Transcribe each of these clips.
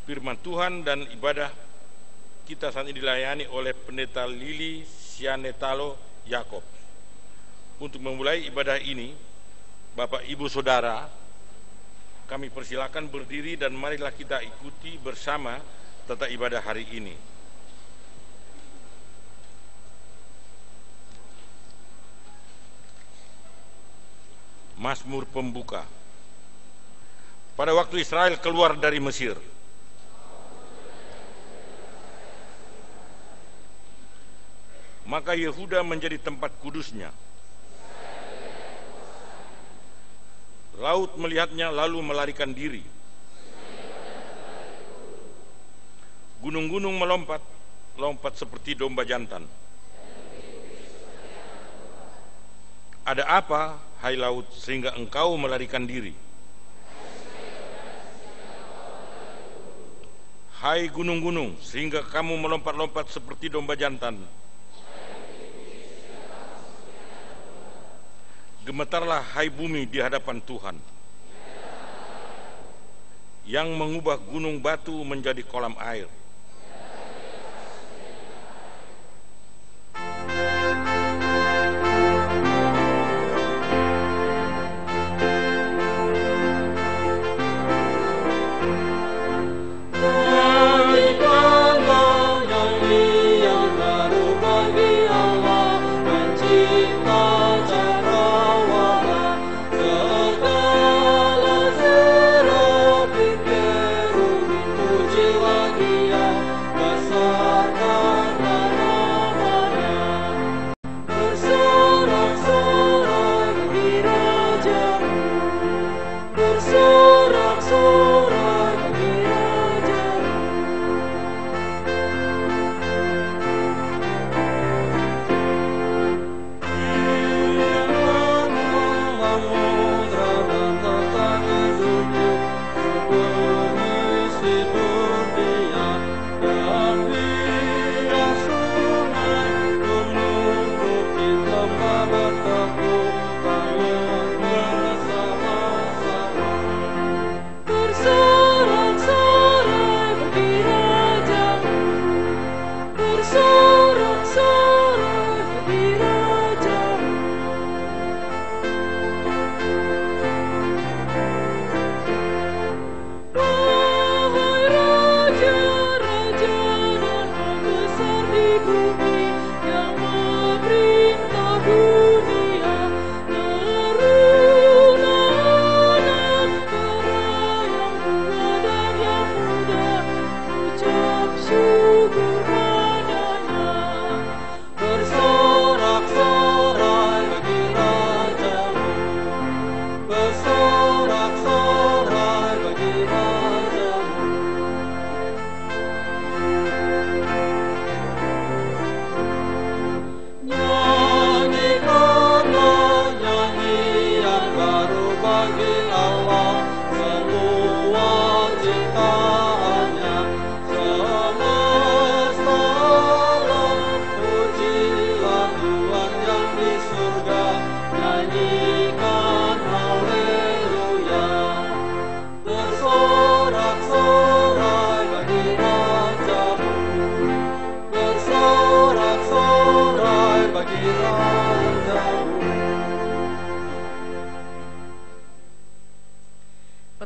firman Tuhan dan ibadah kita saat ini dilayani oleh Pendeta Lili Sianetalo Yakob. Untuk memulai ibadah ini, Bapak Ibu Saudara, kami persilakan berdiri dan marilah kita ikuti bersama tata ibadah hari ini. Mazmur pembuka. Pada waktu Israel keluar dari Mesir, maka Yehuda menjadi tempat kudusnya. Laut melihatnya lalu melarikan diri. Gunung-gunung melompat seperti domba jantan. Ada apa, hai laut, sehingga engkau melarikan diri? Hai gunung-gunung, sehingga kamu melompat-lompat seperti domba jantan. Gemetarlah hai bumi di hadapan Tuhan, yang mengubah gunung batu menjadi kolam air.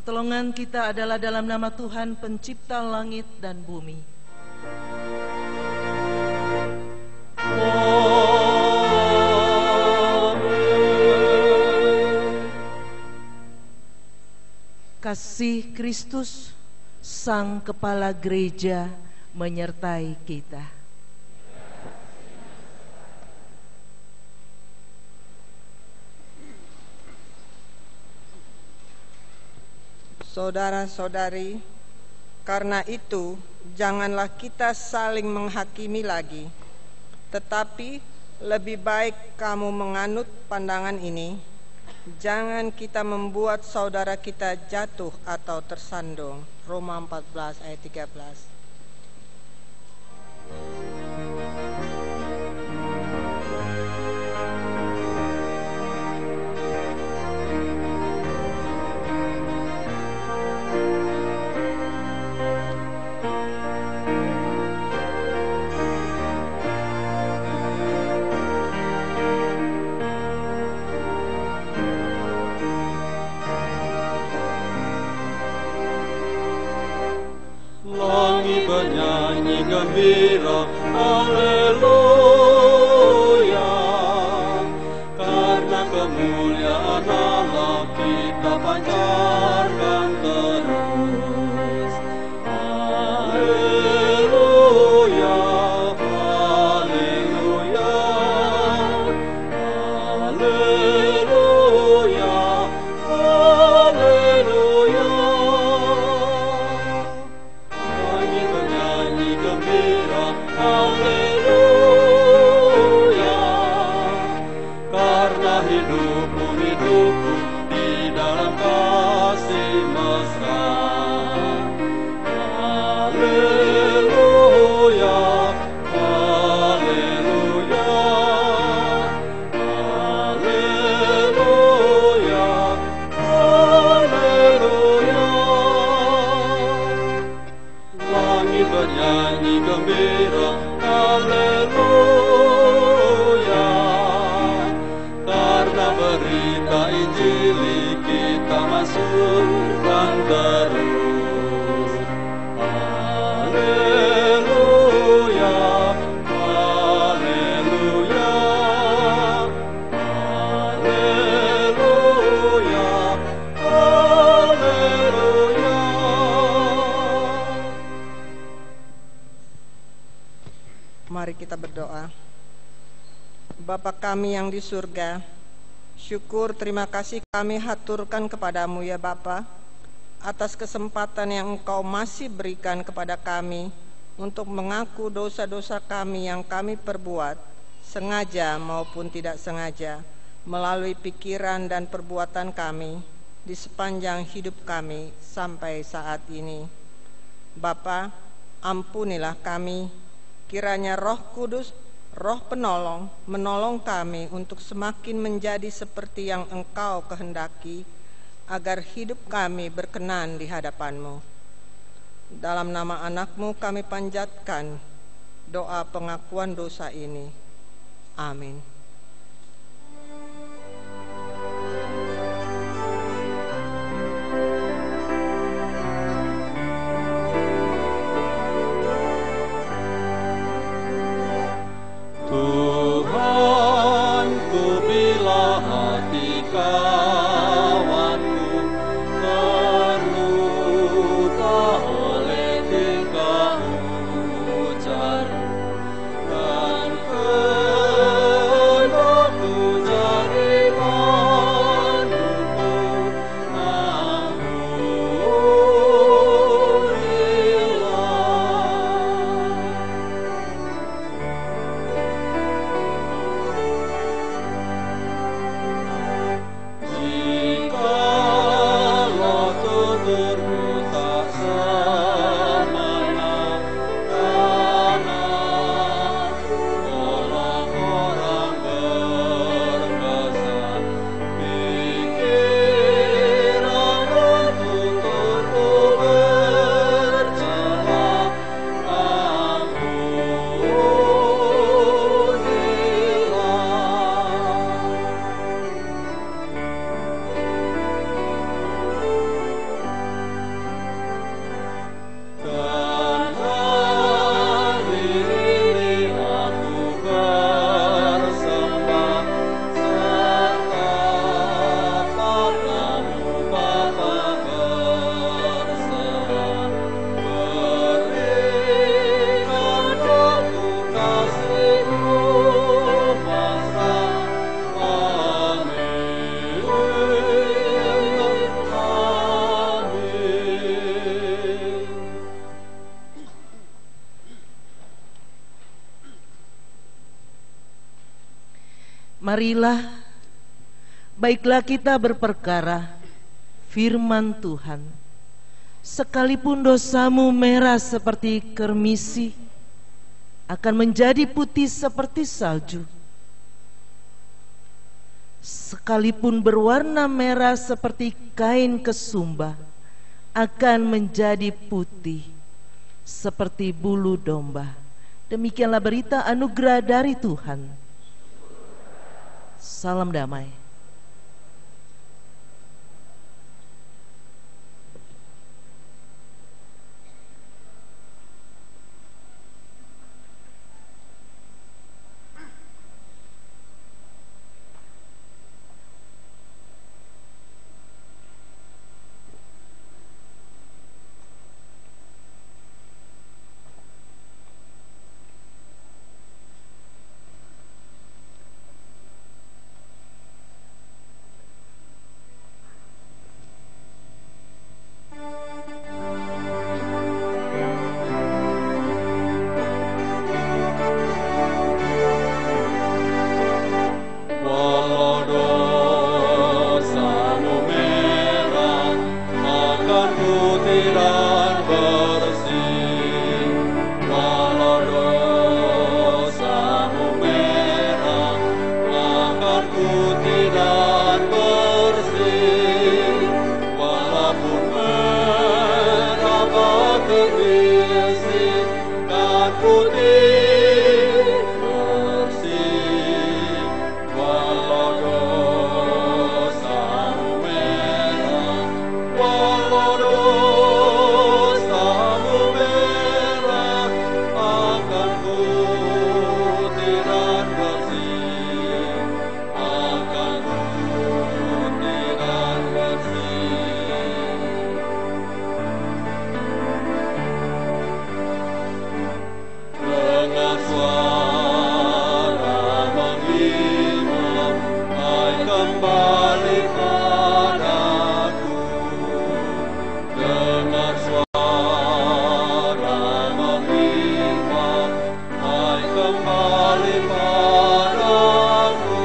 Pertolongan kita adalah dalam nama Tuhan pencipta langit dan bumi. Kasih Kristus, Sang Kepala Gereja, menyertai kita. Saudara-saudari, karena itu janganlah kita saling menghakimi lagi, tetapi lebih baik kamu menganut pandangan ini: jangan kita membuat saudara kita jatuh atau tersandung. Roma 14 ayat 13. bernyanyi gembira, haleluya. Karena kemuliaan Allah kita pancarkan terus, haleluya, haleluya, haleluya, haleluya. Langit bernyanyi gembira, haleluya. Karena hidupku di dalam kasih mesra, haleluya, haleluya, haleluya, haleluya. Langit bernyanyi gembira, haleluya. Karena berita Injil kita masukkan terus, haleluya, haleluya, haleluya, haleluya. Mari kita berdoa. Bapa kami yang di surga, syukur terima kasih kami haturkan kepadamu ya Bapa, atas kesempatan yang Engkau masih berikan kepada kami untuk mengaku dosa-dosa kami yang kami perbuat, sengaja maupun tidak sengaja, melalui pikiran dan perbuatan kami di sepanjang hidup kami sampai saat ini. Bapa, ampunilah kami, kiranya Roh Kudus, Roh penolong, menolong kami untuk semakin menjadi seperti yang Engkau kehendaki, agar hidup kami berkenan di hadapan-Mu. Dalam nama anak-Mu kami panjatkan doa pengakuan dosa ini. Amin. Tuhanku, bila hati kawanku terluka oleh tingkahmu cari, dan kehendakku jadi panduku, jikalau tuturku tak semena, karena orang-orang berkesan, pikiran dan tuturku bercela, dan hari ini aku bersembah serta padamu Bapa berserah, berikan aku kasih-Mu pasrah. Amin, amin. Marilah, baiklah kita berperkara firman Tuhan. Sekalipun dosamu merah seperti kermisi, akan menjadi putih seperti salju. Sekalipun berwarna merah seperti kain kesumba, akan menjadi putih seperti bulu domba. Demikianlah berita anugerah dari Tuhan. Salam damai. terbersihkan putih bersih, walau dosamu merah, walau dosamu merah, akan putih dan bersih, akan putih dan bersih. Dengan suara menghimam, hai kembali padaku. Dengan suara menghimam, hai kembali padaku.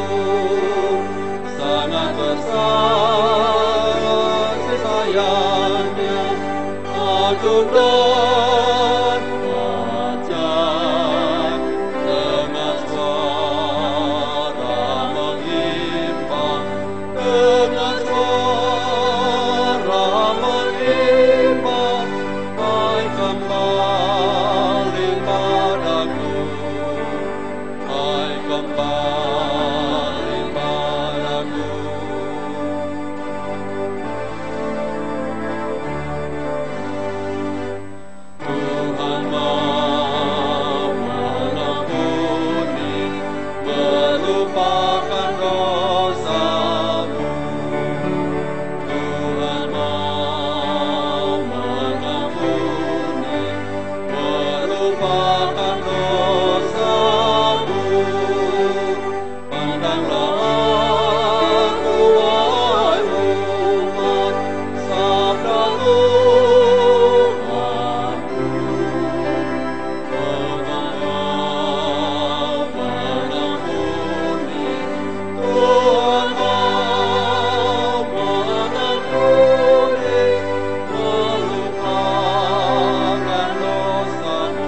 Sangat besar sayangnya, agung dan ajaib. Dengan suara mengimbang, dengan suara mengimbang, hai kembali padaku, hai kembali padaku. Tuhan mau mengampuni, melupakan dosamu. Tuhan mau mengampuni, melupakan dosamu. Pandanglah aku, wahai umat, sabda Tuhanku. Tuhan mau mengampuni, Tuhan mau mengampuni, melupakan dosamu,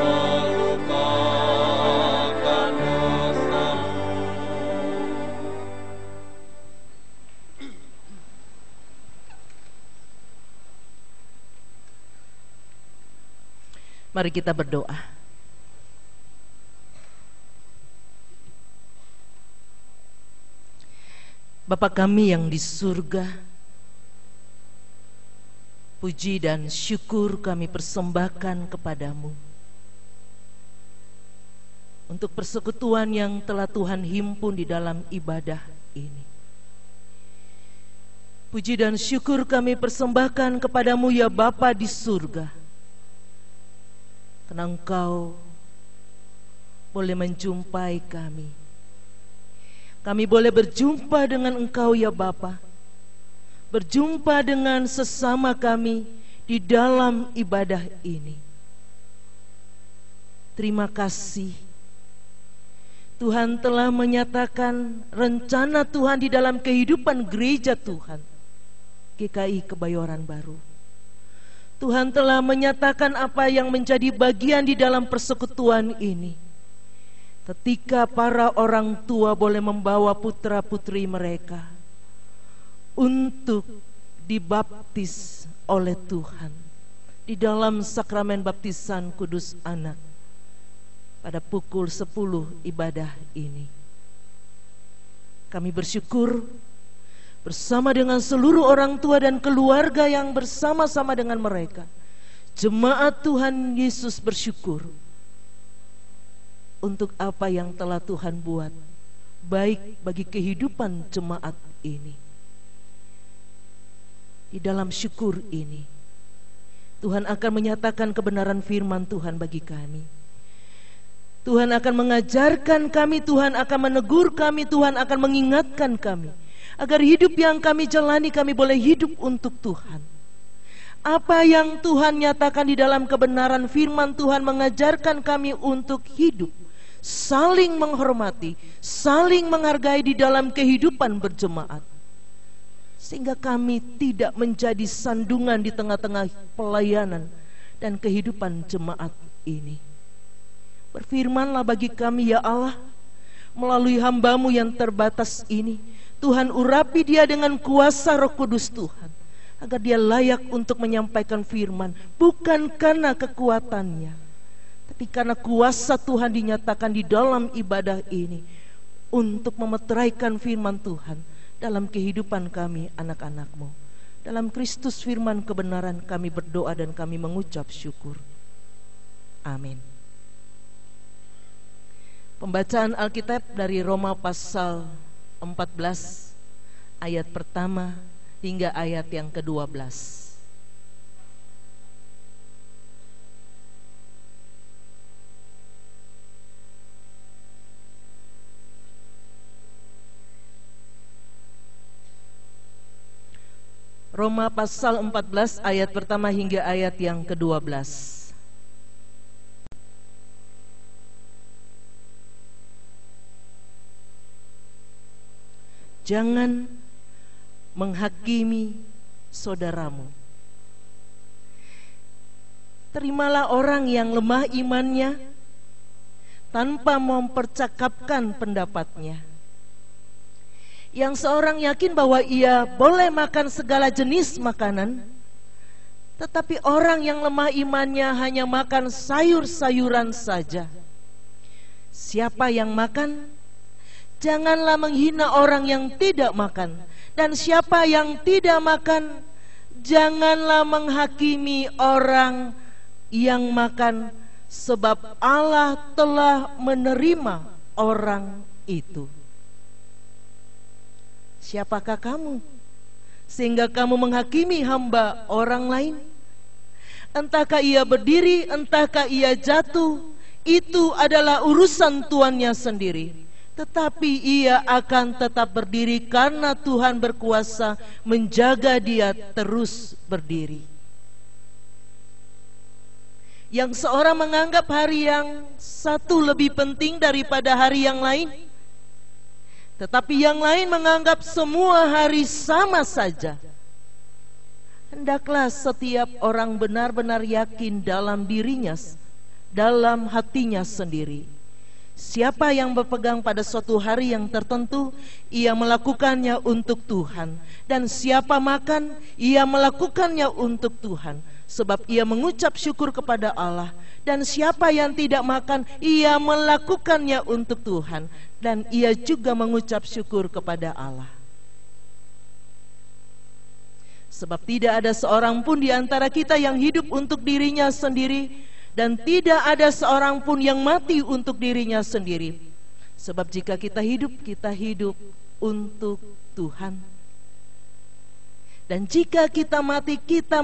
melupakan dosamu. Mari kita berdoa. Bapa kami yang di surga, puji dan syukur kami persembahkan kepadamu untuk persekutuan yang telah Tuhan himpun di dalam ibadah ini. Puji dan syukur kami persembahkan kepadamu ya Bapa di surga, karena Engkau boleh menjumpai kami. Kami boleh berjumpa dengan Engkau ya Bapa, berjumpa dengan sesama kami di dalam ibadah ini. Terima kasih Tuhan telah menyatakan rencana Tuhan di dalam kehidupan gereja Tuhan GKI Kebayoran Baru. Tuhan telah menyatakan apa yang menjadi bagian di dalam persekutuan ini. Ketika para orang tua boleh membawa putra-putri mereka untuk dibaptis oleh Tuhan di dalam sakramen baptisan Kudus Anak pada pukul 10 ibadah ini. Kami bersyukur bersama dengan seluruh orang tua dan keluarga yang bersama-sama dengan mereka. Jemaat Tuhan Yesus bersyukur untuk apa yang telah Tuhan buat baik bagi kehidupan jemaat ini. Di dalam syukur ini Tuhan akan menyatakan kebenaran firman Tuhan bagi kami. Tuhan akan mengajarkan kami, Tuhan akan menegur kami, Tuhan akan mengingatkan kami, agar hidup yang kami jalani, kami boleh hidup untuk Tuhan. Apa yang Tuhan nyatakan di dalam kebenaran firman Tuhan mengajarkan kami untuk hidup, saling menghormati, saling menghargai di dalam kehidupan berjemaat, sehingga kami tidak menjadi sandungan di tengah-tengah pelayanan dan kehidupan jemaat ini. Berfirmanlah bagi kami ya Allah, melalui hamba-Mu yang terbatas ini. Tuhan urapi dia dengan kuasa Roh Kudus Tuhan. agar dia layak untuk menyampaikan firman, bukan karena kekuatannya, tapi karena kuasa Tuhan dinyatakan di dalam ibadah ini untuk memeteraikan firman Tuhan dalam kehidupan kami anak-anak-Mu. Dalam Kristus firman kebenaran kami berdoa dan kami mengucap syukur. Amin. Pembacaan Alkitab dari Roma pasal 14 ayat pertama hingga ayat yang ke-12. Roma pasal 14 ayat pertama hingga ayat yang ke-12. Jangan menghakimi saudaramu. Terimalah orang yang lemah imannya tanpa mempercakapkan pendapatnya. Yang seorang yakin bahwa ia boleh makan segala jenis makanan, tetapi orang yang lemah imannya hanya makan sayur-sayuran saja. Siapa yang makan, janganlah menghina orang yang tidak makan, dan siapa yang tidak makan, janganlah menghakimi orang yang makan, sebab Allah telah menerima orang itu. Siapakah kamu sehingga kamu menghakimi hamba orang lain? Entahkah ia berdiri, entahkah ia jatuh, itu adalah urusan tuannya sendiri. Tetapi ia akan tetap berdiri karena Tuhan berkuasa menjaga dia terus berdiri. Yang seorang menganggap hari yang satu lebih penting daripada hari yang lain, tetapi yang lain menganggap semua hari sama saja. Hendaklah setiap orang benar-benar yakin dalam dirinya, dalam hatinya sendiri. Siapa yang berpegang pada suatu hari yang tertentu, ia melakukannya untuk Tuhan. Dan siapa makan, ia melakukannya untuk Tuhan, sebab ia mengucap syukur kepada Allah. Dan siapa yang tidak makan, ia melakukannya untuk Tuhan, dan ia juga mengucap syukur kepada Allah. Sebab tidak ada seorang pun di antara kita yang hidup untuk dirinya sendiri, dan tidak ada seorang pun yang mati untuk dirinya sendiri. Sebab jika kita hidup untuk Tuhan. Dan jika kita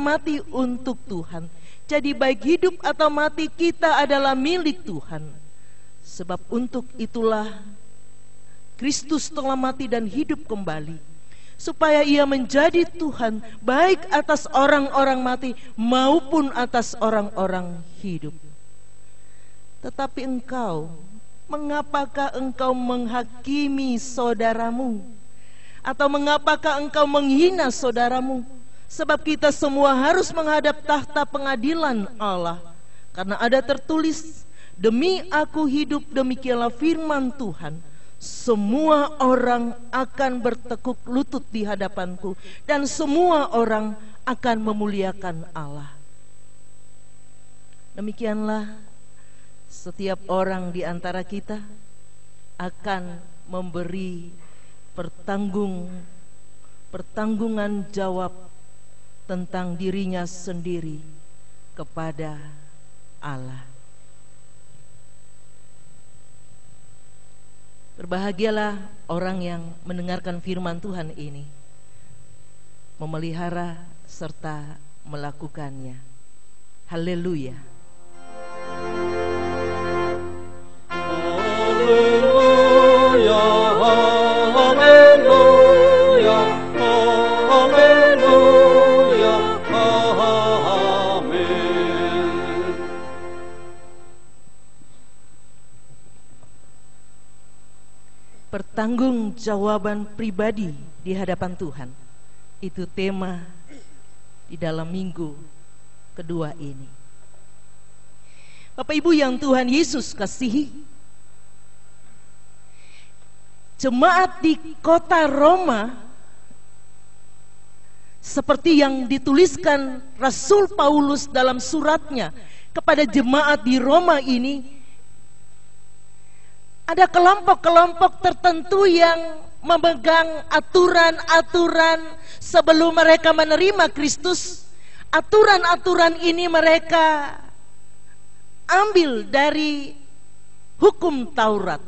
mati untuk Tuhan. Jadi baik hidup atau mati kita adalah milik Tuhan. Sebab untuk itulah Kristus telah mati dan hidup kembali, supaya ia menjadi Tuhan baik atas orang-orang mati maupun atas orang-orang hidup. Tetapi engkau, mengapakah engkau menghakimi saudaramu? Atau mengapakah engkau menghina saudaramu? Sebab kita semua harus menghadap tahta pengadilan Allah. Karena ada tertulis, demi aku hidup, demikianlah firman Tuhan, semua orang akan bertekuk lutut di hadapanku, dan semua orang akan memuliakan Allah. Demikianlah setiap orang di antara kita akan memberi pertanggungan jawab tentang dirinya sendiri kepada Allah. Berbahagialah orang yang mendengarkan firman Tuhan ini, memelihara serta melakukannya. Haleluya. Haleluya, haleluya, haleluya, amin. Pertanggungjawaban pribadi di hadapan Tuhan, itu tema di dalam minggu kedua ini. Bapak Ibu yang Tuhan Yesus kasihi, jemaat di kota Roma seperti yang dituliskan Rasul Paulus dalam suratnya kepada jemaat di Roma ini, ada kelompok-kelompok tertentu yang memegang aturan-aturan sebelum mereka menerima Kristus. Aturan-aturan ini mereka ambil dari hukum Taurat,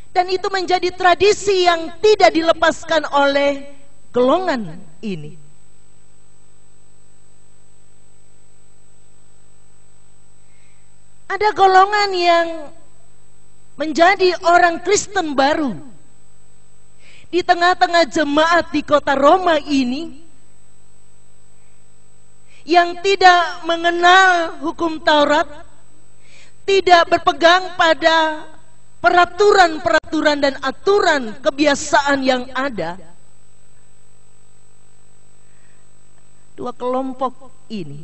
dan itu menjadi tradisi yang tidak dilepaskan oleh golongan ini. Ada golongan yang menjadi orang Kristen baru di tengah-tengah jemaat di kota Roma ini, yang tidak mengenal hukum Taurat, tidak berpegang pada peraturan-peraturan dan aturan kebiasaan yang ada. Dua kelompok ini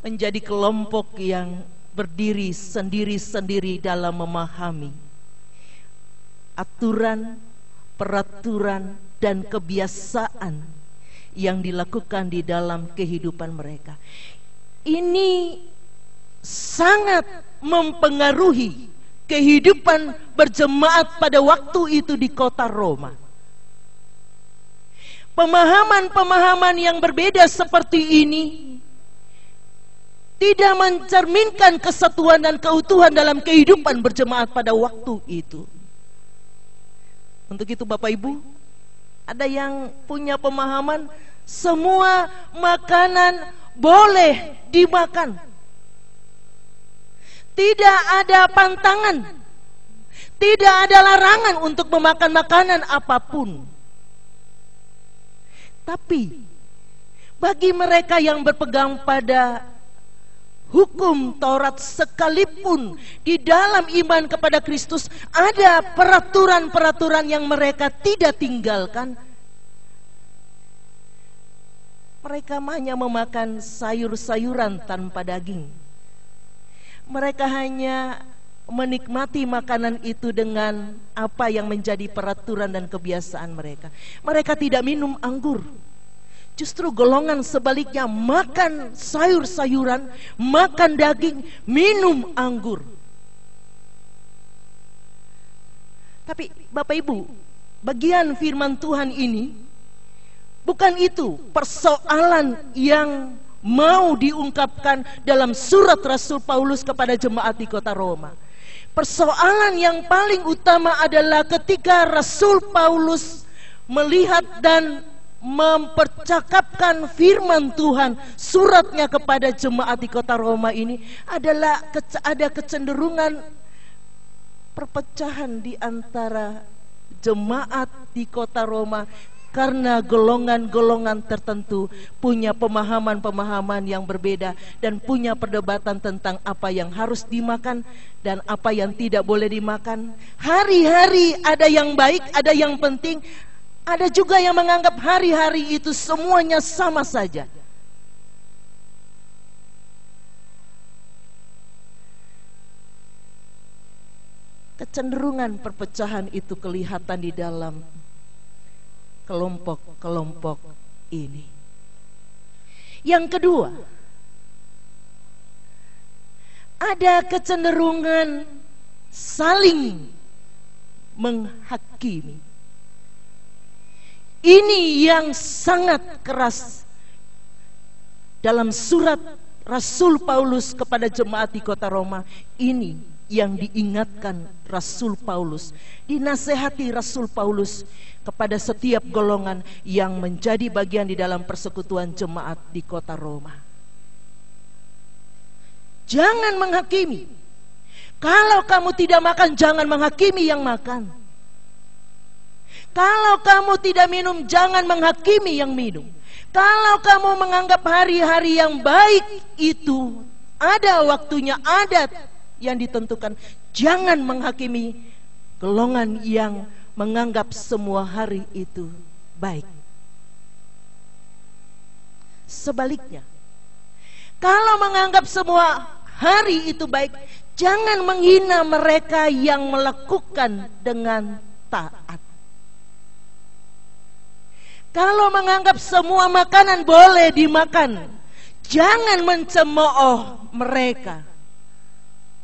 menjadi kelompok yang berdiri sendiri-sendiri dalam memahami aturan, peraturan, dan kebiasaan yang dilakukan di dalam kehidupan mereka. Ini sangat mempengaruhi kehidupan berjemaat pada waktu itu di kota Roma. Pemahaman-pemahaman yang berbeda seperti ini tidak mencerminkan kesatuan dan keutuhan dalam kehidupan berjemaat pada waktu itu. Untuk itu Bapak Ibu, ada yang punya pemahaman semua makanan boleh dimakan, tidak ada pantangan, tidak ada larangan untuk memakan makanan apapun. Tapi bagi mereka yang berpegang pada hukum Taurat, sekalipun di dalam iman kepada Kristus ada peraturan-peraturan yang mereka tidak tinggalkan. Mereka hanya memakan sayur-sayuran tanpa daging. Mereka hanya menikmati makanan itu dengan apa yang menjadi peraturan dan kebiasaan mereka. Mereka tidak minum anggur. Justru golongan sebaliknya, makan sayur-sayuran, makan daging, minum anggur. Tapi Bapak Ibu, bagian firman Tuhan ini bukan itu persoalan yang mau diungkapkan dalam surat Rasul Paulus kepada jemaat di kota Roma. Persoalan yang paling utama adalah ketika Rasul Paulus melihat dan mempercakapkan firman Tuhan, suratnya kepada jemaat di kota Roma ini adalah ada kecenderungan perpecahan di antara jemaat di kota Roma, karena golongan-golongan tertentu punya pemahaman-pemahaman yang berbeda dan punya perdebatan tentang apa yang harus dimakan dan apa yang tidak boleh dimakan. Hari-hari ada yang baik, ada yang penting. Ada juga yang menganggap hari-hari itu semuanya sama saja. Kecenderungan perpecahan itu kelihatan di dalam kelompok-kelompok ini. Yang kedua, ada kecenderungan saling menghakimi. Ini yang sangat keras dalam surat Rasul Paulus kepada jemaat di kota Roma. Ini yang diingatkan Rasul Paulus, dinasehati Rasul Paulus kepada setiap golongan yang menjadi bagian di dalam persekutuan jemaat di kota Roma. Jangan menghakimi. Kalau kamu tidak makan, jangan menghakimi yang makan. Kalau kamu tidak minum, jangan menghakimi yang minum. Kalau kamu menganggap hari-hari yang baik itu ada waktunya, ada yang ditentukan, jangan menghakimi golongan yang menganggap semua hari itu baik. Sebaliknya, kalau menganggap semua hari itu baik, jangan menghina mereka yang melakukan dengan taat. Kalau menganggap semua makanan boleh dimakan, jangan mencemooh mereka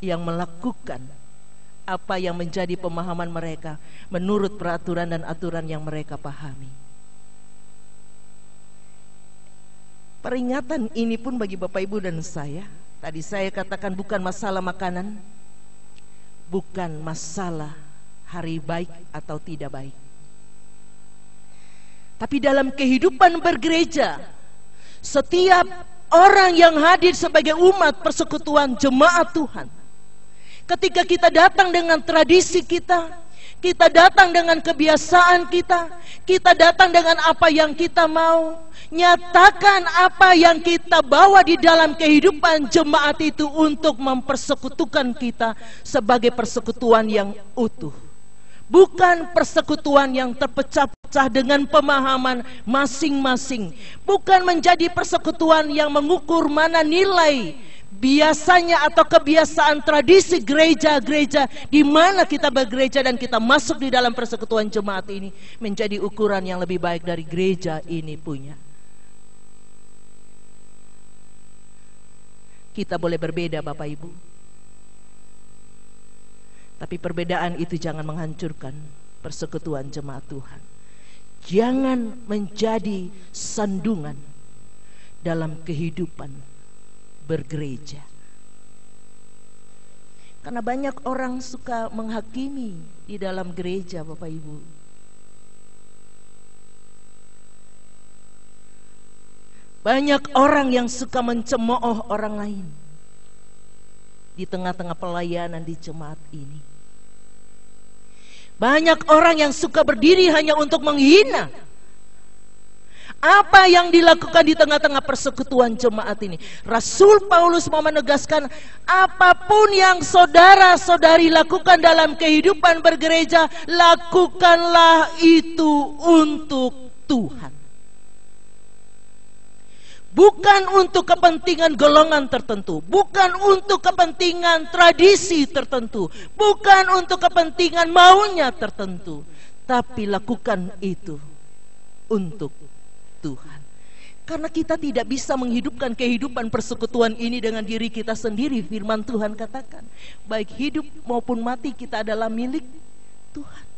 yang melakukan apa yang menjadi pemahaman mereka menurut peraturan dan aturan yang mereka pahami. Peringatan ini pun bagi Bapak Ibu dan saya, tadi saya katakan bukan masalah makanan, bukan masalah hari baik atau tidak baik. Tapi dalam kehidupan bergereja, setiap orang yang hadir sebagai umat persekutuan jemaat Tuhan, ketika kita datang dengan tradisi kita datang dengan kebiasaan kita datang dengan apa yang kita mau, nyatakan apa yang kita bawa di dalam kehidupan jemaat itu untuk mempersekutukan kita sebagai persekutuan yang utuh. Bukan persekutuan yang terpecah-pecah dengan pemahaman masing-masing. Bukan menjadi persekutuan yang mengukur mana nilai biasanya atau kebiasaan tradisi gereja-gereja di mana kita bergereja dan kita masuk di dalam persekutuan jemaat ini menjadi ukuran yang lebih baik dari gereja ini punya. Kita boleh berbeda Bapak Ibu, tapi perbedaan itu jangan menghancurkan persekutuan jemaat Tuhan. Jangan menjadi sandungan dalam kehidupan bergereja. Karena banyak orang suka menghakimi di dalam gereja Bapak Ibu. Banyak orang yang suka mencemooh orang lain di tengah-tengah pelayanan di jemaat ini. Banyak orang yang suka berdiri hanya untuk menghina apa yang dilakukan di tengah-tengah persekutuan jemaat ini. Rasul Paulus mau menegaskan, apapun yang saudara-saudari lakukan dalam kehidupan bergereja, lakukanlah itu untuk Tuhan. Bukan untuk kepentingan golongan tertentu, bukan untuk kepentingan tradisi tertentu, bukan untuk kepentingan maunya tertentu, tapi lakukan itu untuk Tuhan. Karena kita tidak bisa menghidupkan kehidupan persekutuan ini dengan diri kita sendiri. Firman Tuhan katakan, baik hidup maupun mati kita adalah milik Tuhan.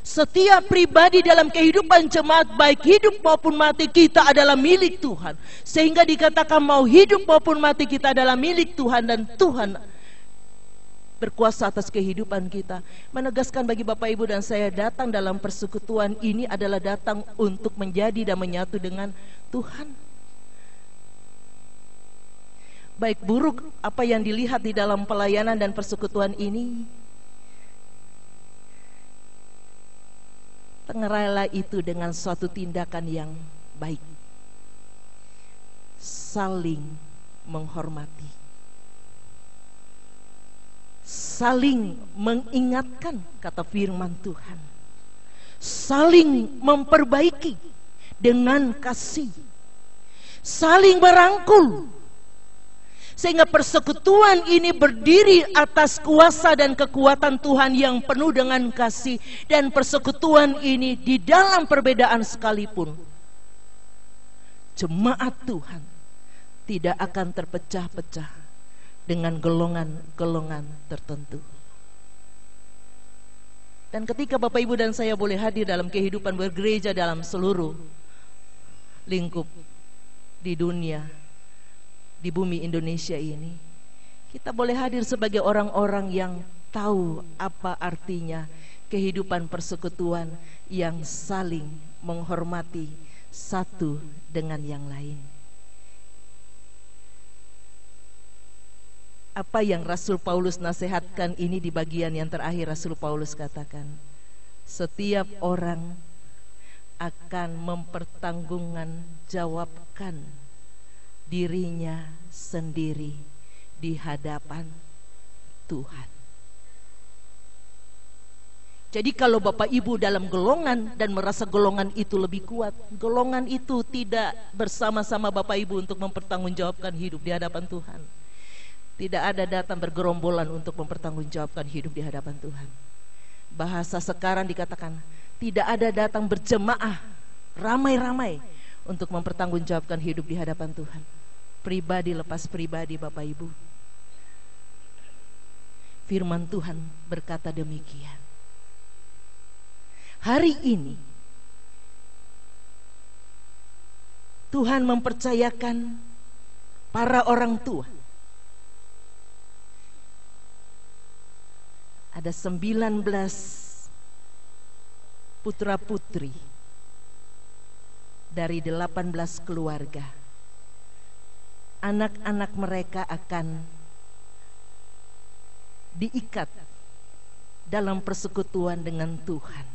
Setiap pribadi dalam kehidupan jemaat, baik hidup maupun mati kita adalah milik Tuhan. Sehingga dikatakan mau hidup maupun mati kita adalah milik Tuhan, dan Tuhan berkuasa atas kehidupan kita. Menegaskan bagi Bapak Ibu dan saya, datang dalam persekutuan ini adalah datang untuk menjadi dan menyatu dengan Tuhan. Baik buruk apa yang dilihat di dalam pelayanan dan persekutuan ini, tengerailah itu dengan suatu tindakan yang baik. Saling menghormati, saling mengingatkan kata firman Tuhan, saling memperbaiki dengan kasih, saling merangkul, sehingga persekutuan ini berdiri atas kuasa dan kekuatan Tuhan yang penuh dengan kasih. Dan persekutuan ini di dalam perbedaan sekalipun, jemaat Tuhan tidak akan terpecah-pecah dengan golongan-golongan tertentu. Dan ketika Bapak Ibu dan saya boleh hadir dalam kehidupan bergereja dalam seluruh lingkup di dunia, di bumi Indonesia ini, kita boleh hadir sebagai orang-orang yang tahu apa artinya kehidupan persekutuan yang saling menghormati satu dengan yang lain. Apa yang Rasul Paulus nasihatkan ini di bagian yang terakhir, Rasul Paulus katakan, setiap orang akan mempertanggungjawabkan dirinya sendiri di hadapan Tuhan. Jadi kalau Bapak Ibu dalam golongan dan merasa golongan itu lebih kuat, golongan itu tidak bersama-sama Bapak Ibu untuk mempertanggungjawabkan hidup di hadapan Tuhan. Tidak ada datang bergerombolan untuk mempertanggungjawabkan hidup di hadapan Tuhan. Bahasa sekarang dikatakan, tidak ada datang berjemaah ramai-ramai untuk mempertanggungjawabkan hidup di hadapan Tuhan. Pribadi lepas pribadi, Bapak Ibu. Firman Tuhan berkata demikian. Hari ini Tuhan mempercayakan para orang tua. Ada 19 putra-putri dari 18 keluarga. Anak-anak mereka akan diikat dalam persekutuan dengan Tuhan,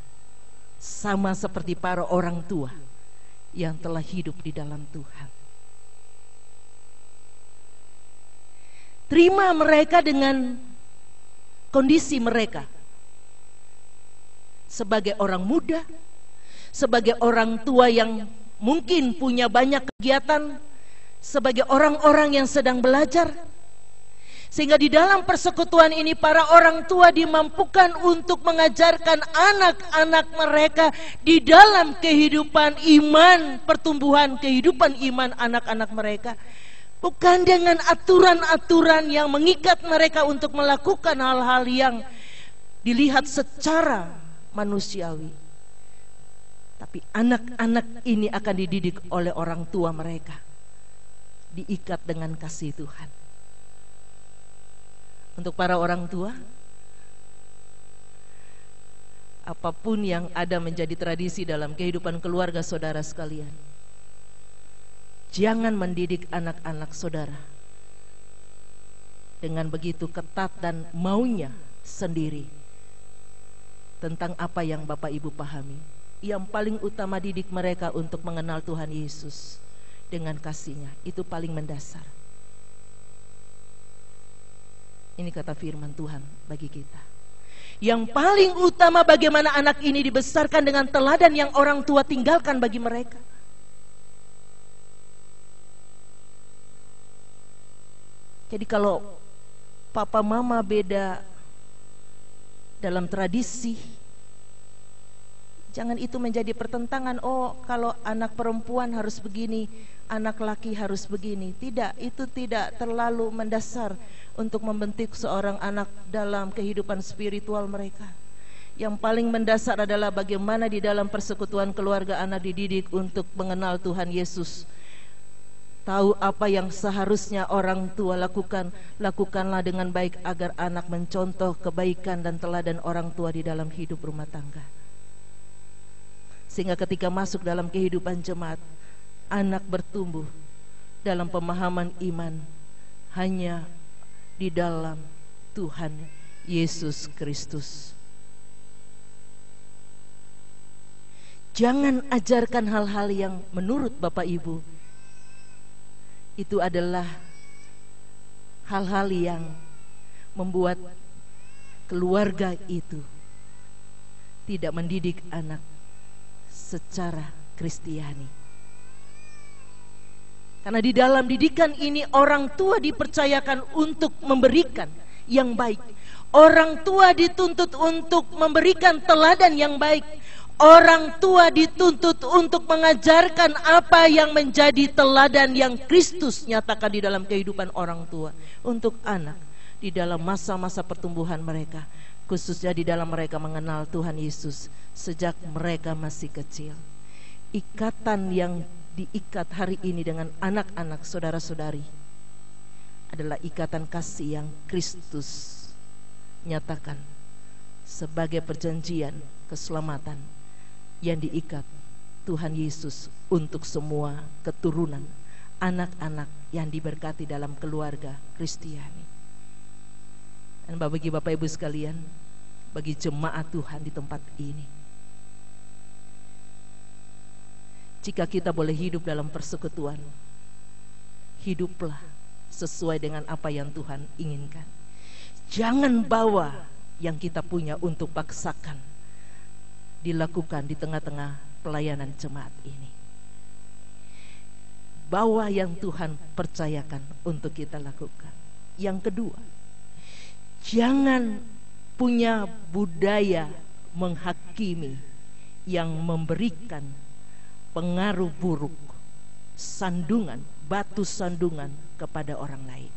sama seperti para orang tua yang telah hidup di dalam Tuhan. Terima mereka dengan kondisi mereka sebagai orang muda, sebagai orang tua yang mungkin punya banyak kegiatan, sebagai orang-orang yang sedang belajar. Sehingga di dalam persekutuan ini para orang tua dimampukan untuk mengajarkan anak-anak mereka di dalam kehidupan iman, pertumbuhan kehidupan iman anak-anak mereka. Bukan dengan aturan-aturan yang mengikat mereka untuk melakukan hal-hal yang dilihat secara manusiawi. Tapi anak-anak ini akan dididik oleh orang tua mereka, diikat dengan kasih Tuhan. Untuk para orang tua, apapun yang ada menjadi tradisi dalam kehidupan keluarga saudara sekalian, jangan mendidik anak-anak saudara dengan begitu ketat dan maunya sendiri tentang apa yang Bapak Ibu pahami. Yang paling utama, didik mereka untuk mengenal Tuhan Yesus dengan kasih-Nya. Itu paling mendasar. Ini kata firman Tuhan bagi kita. Yang paling utama, bagaimana anak ini dibesarkan dengan teladan yang orang tua tinggalkan bagi mereka. Jadi kalau papa mama beda dalam tradisi, jangan itu menjadi pertentangan. Oh, kalau anak perempuan harus begini, anak laki harus begini. Tidak, itu tidak terlalu mendasar untuk membentuk seorang anak dalam kehidupan spiritual mereka. Yang paling mendasar adalah bagaimana di dalam persekutuan keluarga anak dididik untuk mengenal Tuhan Yesus. Tahu apa yang seharusnya orang tua lakukan, lakukanlah dengan baik agar anak mencontoh kebaikan dan teladan orang tua di dalam hidup rumah tangga. Sehingga ketika masuk dalam kehidupan jemaat, anak bertumbuh dalam pemahaman iman hanya di dalam Tuhan Yesus Kristus. Jangan ajarkan hal-hal yang menurut Bapak Ibu itu adalah hal-hal yang membuat keluarga itu tidak mendidik anak secara Kristiani. Karena di dalam didikan ini orang tua dipercayakan untuk memberikan yang baik. Orang tua dituntut untuk memberikan teladan yang baik. Orang tua dituntut untuk mengajarkan apa yang menjadi teladan yang Kristus nyatakan di dalam kehidupan orang tua untuk anak di dalam masa-masa pertumbuhan mereka, khususnya di dalam mereka mengenal Tuhan Yesus sejak mereka masih kecil. Ikatan yang diikat hari ini dengan anak-anak saudara-saudari adalah ikatan kasih yang Kristus nyatakan sebagai perjanjian keselamatan yang diikat Tuhan Yesus untuk semua keturunan anak-anak yang diberkati dalam keluarga Kristiani. Dan bagi Bapak Ibu sekalian, bagi jemaat Tuhan di tempat ini, jika kita boleh hidup dalam persekutuan, hiduplah sesuai dengan apa yang Tuhan inginkan. Jangan bawa yang kita punya untuk paksakan dilakukan di tengah-tengah pelayanan jemaat ini. Bawa yang Tuhan percayakan untuk kita lakukan. Yang kedua, jangan punya budaya menghakimi yang memberikan pengaruh buruk, sandungan, batu sandungan kepada orang lain.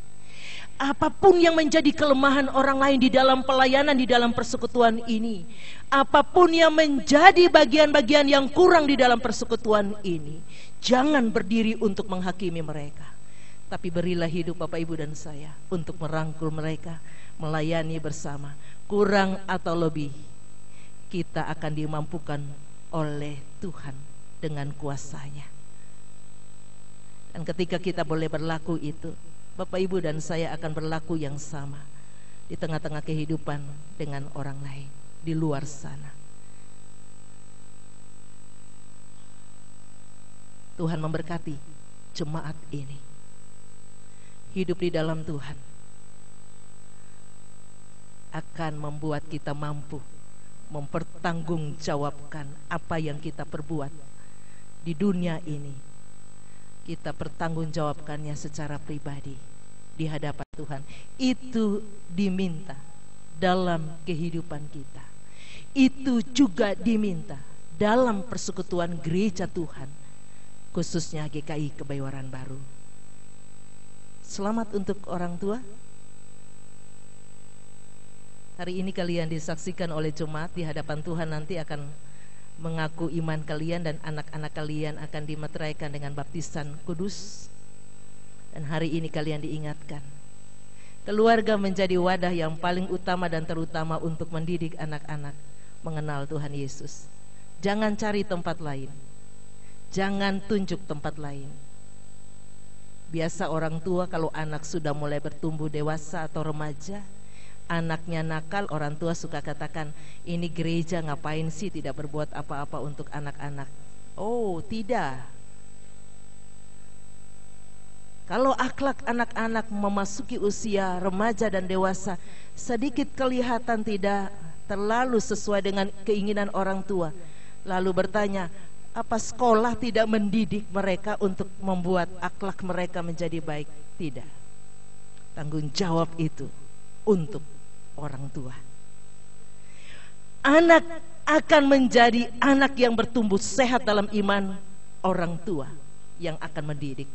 Apapun yang menjadi kelemahan orang lain di dalam pelayanan, di dalam persekutuan ini, apapun yang menjadi bagian-bagian yang kurang di dalam persekutuan ini, jangan berdiri untuk menghakimi mereka, tapi berilah hidup Bapak Ibu dan saya untuk merangkul mereka, melayani bersama. Kurang atau lebih, kita akan dimampukan oleh Tuhan dengan kuasa-Nya. Dan ketika kita boleh berlaku itu, Bapak Ibu dan saya akan berlaku yang sama di tengah-tengah kehidupan dengan orang lain di luar sana. Tuhan memberkati jemaat ini. Hidup di dalam Tuhan akan membuat kita mampu mempertanggungjawabkan apa yang kita perbuat di dunia ini. Kita pertanggungjawabkannya secara pribadi di hadapan Tuhan. Itu diminta dalam kehidupan kita. Itu juga diminta dalam persekutuan gereja Tuhan, khususnya GKI Kebayoran Baru. Selamat untuk orang tua. Hari ini kalian disaksikan oleh jemaat di hadapan Tuhan, nanti akan mengaku iman kalian dan anak-anak kalian akan dimeteraikan dengan baptisan kudus. Dan hari ini kalian diingatkan, keluarga menjadi wadah yang paling utama dan terutama untuk mendidik anak-anak mengenal Tuhan Yesus. Jangan cari tempat lain, jangan tunjuk tempat lain. Biasa orang tua kalau anak sudah mulai bertumbuh dewasa atau remaja, anaknya nakal, orang tua suka katakan, ini gereja ngapain sih tidak berbuat apa-apa untuk anak-anak. Oh, tidak. Kalau akhlak anak-anak memasuki usia remaja dan dewasa sedikit kelihatan tidak terlalu sesuai dengan keinginan orang tua, lalu bertanya, apa sekolah tidak mendidik mereka untuk membuat akhlak mereka menjadi baik? Tidak. Tanggung jawab itu untuk orang tua. Anak akan menjadi anak yang bertumbuh sehat dalam iman orang tua yang akan mendidik,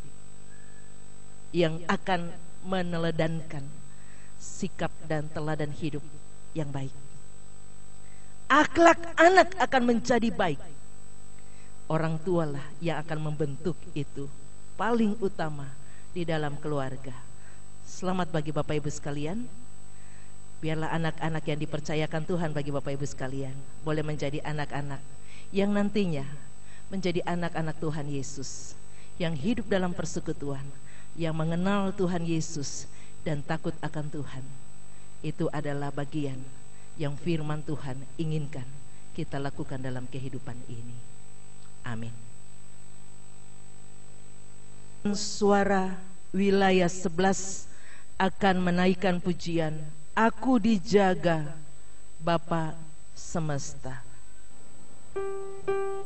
yang akan meneladankan sikap dan teladan hidup yang baik. Akhlak anak akan menjadi baik. Orang tualah yang akan membentuk itu paling utama di dalam keluarga. Selamat bagi Bapak Ibu sekalian. Biarlah anak-anak yang dipercayakan Tuhan bagi Bapak Ibu sekalian boleh menjadi anak-anak yang nantinya menjadi anak-anak Tuhan Yesus, yang hidup dalam persekutuan, yang mengenal Tuhan Yesus dan takut akan Tuhan. Itu adalah bagian yang firman Tuhan inginkan kita lakukan dalam kehidupan ini. Amin. Suara wilayah 11 akan menaikkan pujian, Aku dijaga Bapa semesta. Love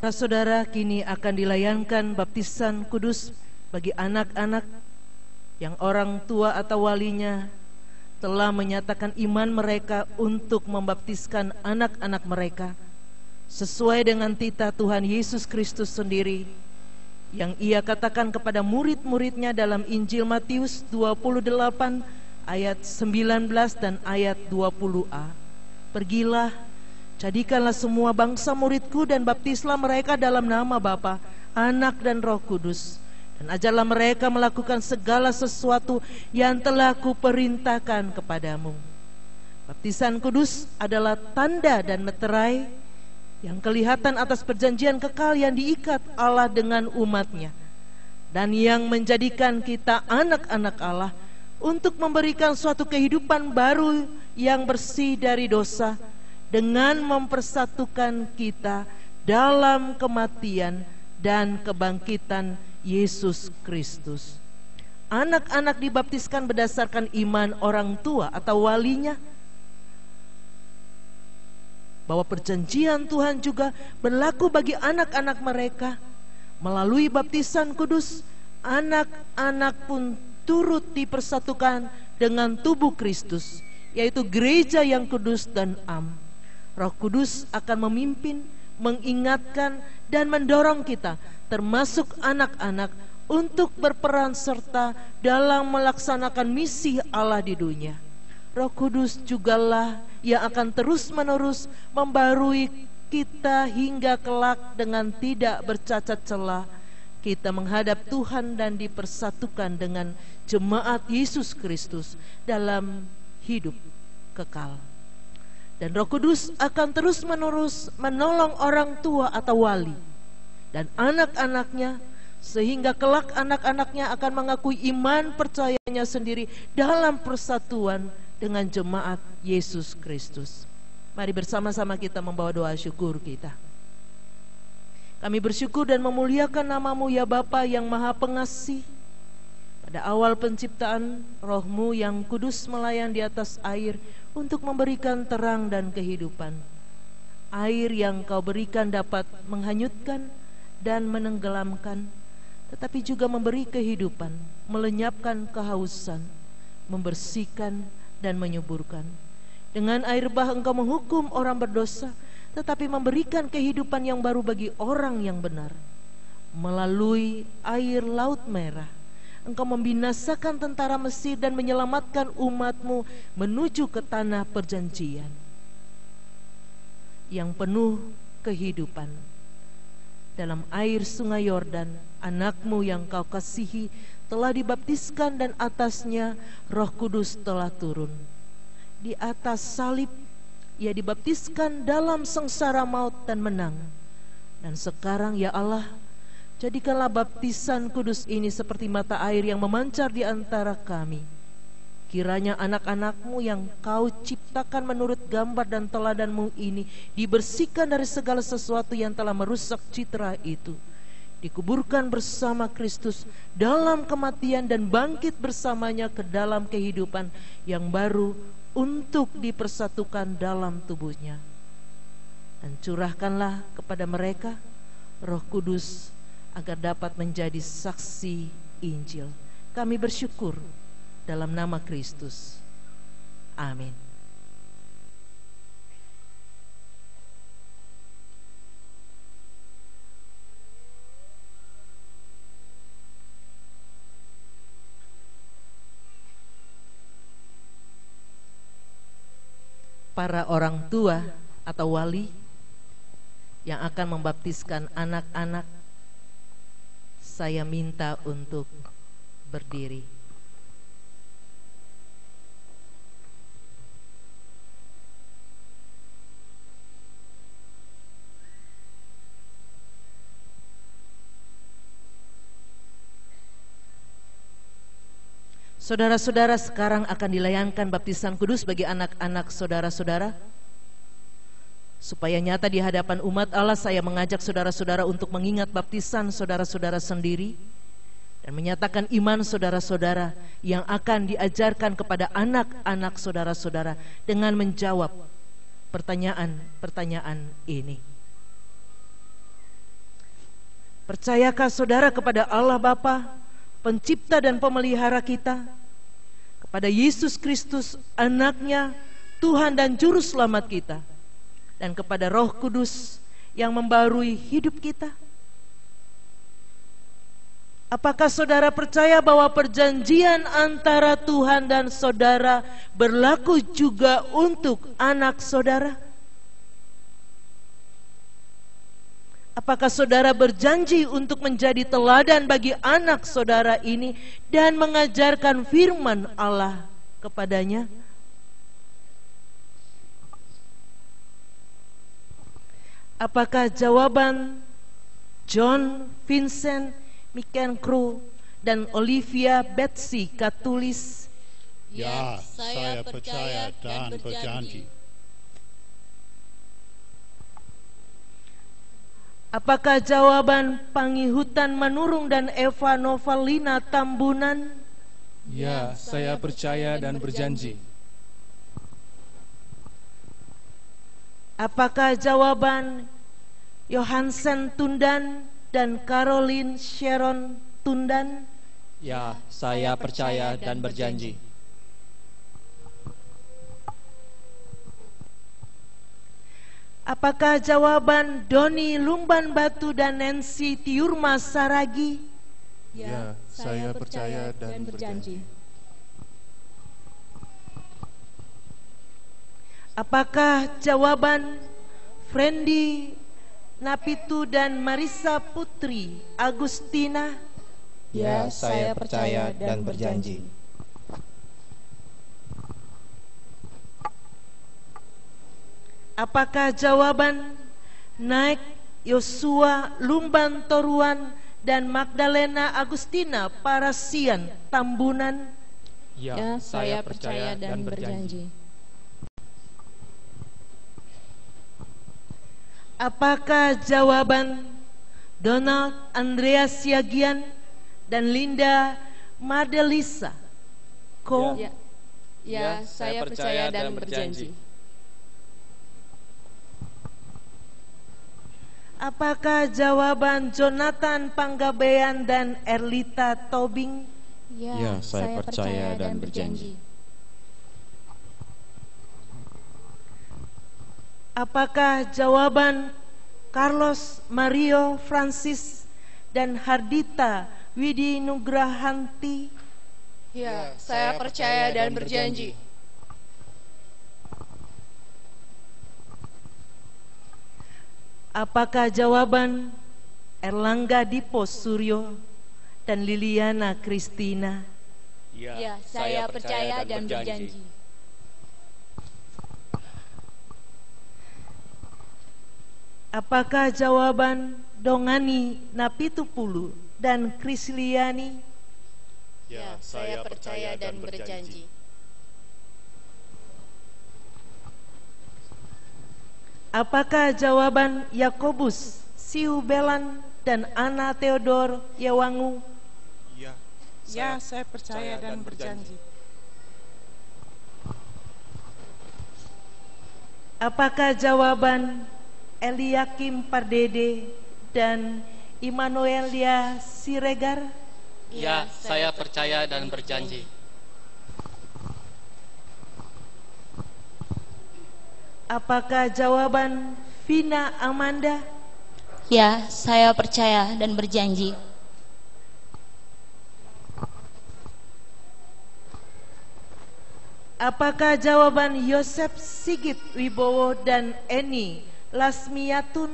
Saudara, kini akan dilayankan baptisan kudus bagi anak-anak yang orang tua atau walinya telah menyatakan iman mereka untuk membaptiskan anak-anak mereka sesuai dengan titah Tuhan Yesus Kristus sendiri yang Ia katakan kepada murid-muridnya dalam Injil Matius 28 ayat 19 dan ayat 20a. Pergilah, jadikanlah semua bangsa muridku dan baptislah mereka dalam nama Bapa, Anak dan Roh Kudus, dan ajarlah mereka melakukan segala sesuatu yang telah kuperintahkan kepadamu. Baptisan kudus adalah tanda dan meterai yang kelihatan atas perjanjian kekal yang diikat Allah dengan umatnya, dan yang menjadikan kita anak-anak Allah untuk memberikan suatu kehidupan baru yang bersih dari dosa, dengan mempersatukan kita dalam kematian dan kebangkitan Yesus Kristus. Anak-anak dibaptiskan berdasarkan iman orang tua atau walinya, bahwa perjanjian Tuhan juga berlaku bagi anak-anak mereka. Melalui baptisan kudus, anak-anak pun turut dipersatukan dengan tubuh Kristus, yaitu gereja yang kudus dan am. Roh Kudus akan memimpin, mengingatkan, dan mendorong kita, termasuk anak-anak, untuk berperan serta dalam melaksanakan misi Allah di dunia. Roh Kudus jugalah yang akan terus-menerus membarui kita hingga kelak dengan tidak bercacat celah kita menghadap Tuhan dan dipersatukan dengan jemaat Yesus Kristus dalam hidup kekal. Dan Roh Kudus akan terus-menerus menolong orang tua atau wali dan anak-anaknya, sehingga kelak anak-anaknya akan mengakui iman percayanya sendiri dalam persatuan dengan jemaat Yesus Kristus. Mari bersama-sama kita membawa doa syukur kita. Kami bersyukur dan memuliakan nama-Mu ya Bapa yang Maha Pengasih. Pada awal penciptaan, Roh-Mu yang kudus melayang di atas air untuk memberikan terang dan kehidupan. Air yang Kau berikan dapat menghanyutkan dan menenggelamkan, tetapi juga memberi kehidupan, melenyapkan kehausan, membersihkan dan menyuburkan. Dengan air bah Engkau menghukum orang berdosa, tetapi memberikan kehidupan yang baru bagi orang yang benar. Melalui air Laut Merah, Engkau membinasakan tentara Mesir dan menyelamatkan umat-Mu menuju ke tanah perjanjian yang penuh kehidupan. Dalam air sungai Yordan, anak-Mu yang Kau kasihi telah dibaptiskan dan atasnya Roh Kudus telah turun. Di atas salib Ia dibaptiskan dalam sengsara maut dan menang. Dan sekarang ya Allah, jadikanlah baptisan kudus ini seperti mata air yang memancar di antara kami. Kiranya anak-anak-Mu yang Kau ciptakan menurut gambar dan teladan-Mu ini dibersihkan dari segala sesuatu yang telah merusak citra itu, dikuburkan bersama Kristus dalam kematian dan bangkit bersamanya ke dalam kehidupan yang baru untuk dipersatukan dalam tubuhnya. Dan curahkanlah kepada mereka Roh Kudus agar dapat menjadi saksi Injil. Kami bersyukur dalam nama Kristus. Amin. Para orang tua atau wali yang akan membaptiskan anak-anak, saya minta untuk berdiri. Saudara-saudara, sekarang akan dilayankan baptisan kudus bagi anak-anak saudara-saudara. Supaya nyata di hadapan umat Allah, saya mengajak saudara-saudara untuk mengingat baptisan saudara-saudara sendiri dan menyatakan iman saudara-saudara yang akan diajarkan kepada anak-anak saudara-saudara dengan menjawab pertanyaan-pertanyaan ini. Percayakah saudara kepada Allah Bapa, Pencipta dan Pemelihara kita, kepada Yesus Kristus, Anaknya, Tuhan dan Juru Selamat kita, dan kepada Roh Kudus yang membarui hidup kita? Apakah saudara percaya bahwa perjanjian antara Tuhan dan saudara berlaku juga untuk anak saudara? Apakah saudara berjanji untuk menjadi teladan bagi anak saudara ini dan mengajarkan firman Allah kepadanya? Apakah jawaban John Vincent McEncroe dan Olivia Betsy Katulis? Ya, saya percaya dan berjanji. Apakah jawaban Pangihutan Manurung dan Eva Novalina Tambunan? Ya, saya percaya dan berjanji. Apakah jawaban Johansen Tundan dan Caroline Sharon Tundan? Ya, saya percaya dan berjanji. Apakah jawaban Doni Lumban Batu dan Nancy Tiurma Saragi? Ya, saya percaya dan berjanji. Apakah jawaban Frendi Napitu dan Marisa Putri Agustina? Ya, saya percaya dan berjanji. Apakah jawaban Naik Yosua Lumban Toruan dan Magdalena Agustina Parasian Tambunan? Ya, saya percaya dan berjanji. Apakah jawaban Donald Andreas Siagian dan Linda Madelisa Ko? Ya, saya percaya dan berjanji. Apakah jawaban Jonathan Panggabean dan Erlita Tobing? Ya, saya percaya dan berjanji. Apakah jawaban Carlos Mario Francis dan Hardita Widi Nugrahanti? Ya, saya percaya dan berjanji. Apakah jawaban Erlangga Dipo Suryo dan Liliana Kristina? Ya, saya percaya dan berjanji. Apakah jawaban Dongani Napitupulu dan Krisliani? Ya, saya percaya dan berjanji. Apakah jawaban Yakobus Siubelan dan Ana Theodor Yawangu? Ya, saya percaya dan berjanji. Apakah jawaban Eliakim Pardede dan Immanuelia Siregar? Ya, saya percaya dan berjanji. Apakah jawaban Vina Amanda? Ya, saya percaya dan berjanji. Apakah jawaban Yosef Sigit Wibowo dan Eni Lasmiatun?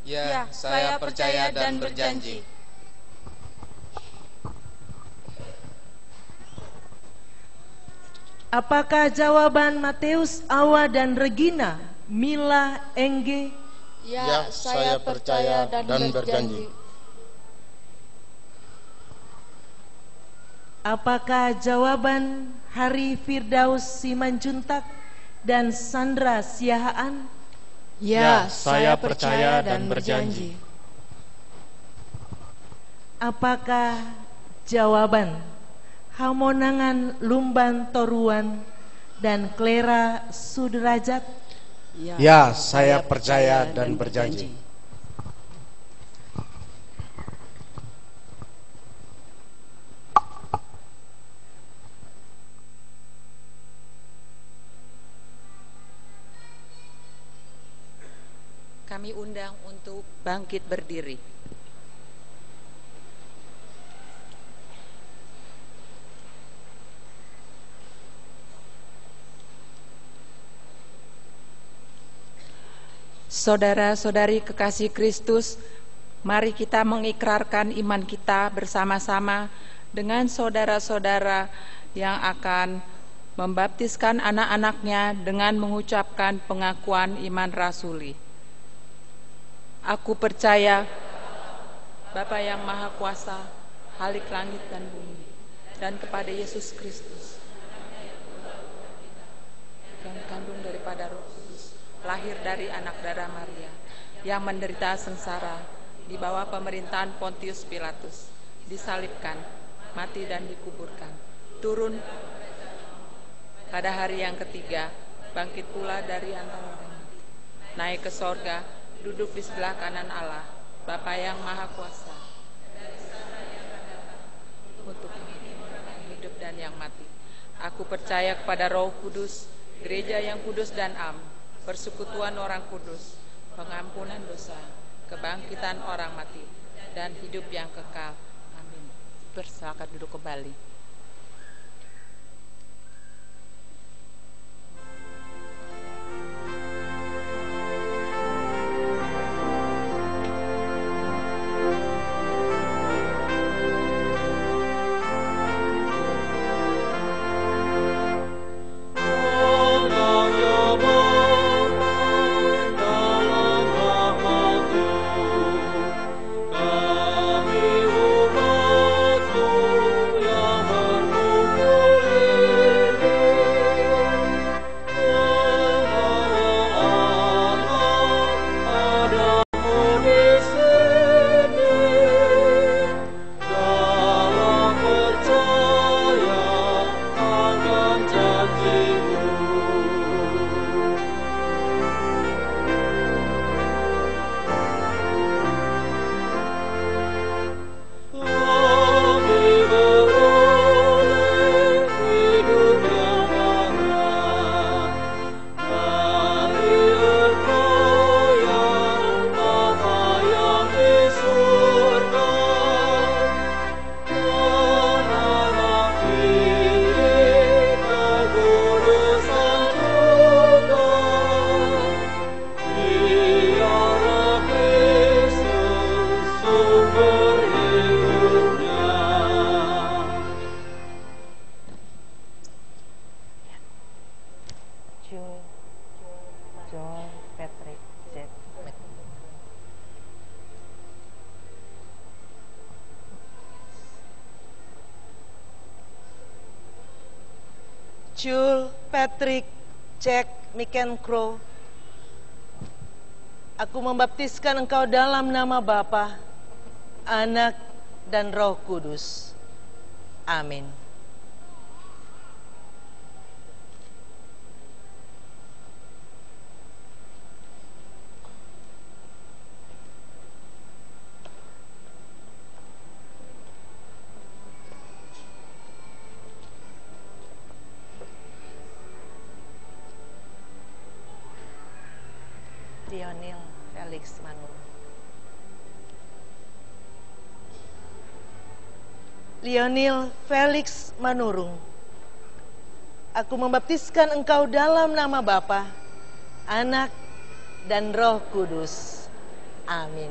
Ya, saya percaya dan berjanji. Apakah jawaban Mateus Awa dan Regina Mila Engge? Ya, saya percaya dan berjanji. Apakah jawaban Hari Firdaus Simanjuntak dan Sandra Siahaan? Ya, saya percaya dan berjanji. Apakah jawaban Hamonangan Lumban Toruan dan Clara Sudrajat? Ya, saya percaya dan berjanji. kami undang untuk bangkit berdiri. Saudara-saudari kekasih Kristus, mari kita mengikrarkan iman kita bersama-sama dengan saudara-saudara yang akan membaptiskan anak-anaknya dengan mengucapkan pengakuan iman rasuli. Aku percaya Bapa yang Maha Kuasa, Khalik langit dan bumi, dan kepada Yesus Kristus yang dikandung daripada Roh Kudus, lahir dari anak darah Maria, yang menderita sengsara di bawah pemerintahan Pontius Pilatus, disalibkan, mati dan dikuburkan, turun pada hari yang ketiga, bangkit pula dari antara orang mati, naik ke sorga, duduk di sebelah kanan Allah, Bapa yang Maha Kuasa, untuk hidup dan yang mati. Aku percaya kepada Roh Kudus, gereja yang kudus dan am, persekutuan orang kudus, pengampunan dosa, kebangkitan orang mati, dan hidup yang kekal. Amin. Persilakan duduk kembali. Joel Patrick Jack McEncrow, aku membaptiskan engkau dalam nama Bapa, Anak, dan Roh Kudus. Amin. Lionel Felix Manurung. Lionel Felix Manurung, aku membaptiskan engkau dalam nama Bapa, Anak, dan Roh Kudus. Amin.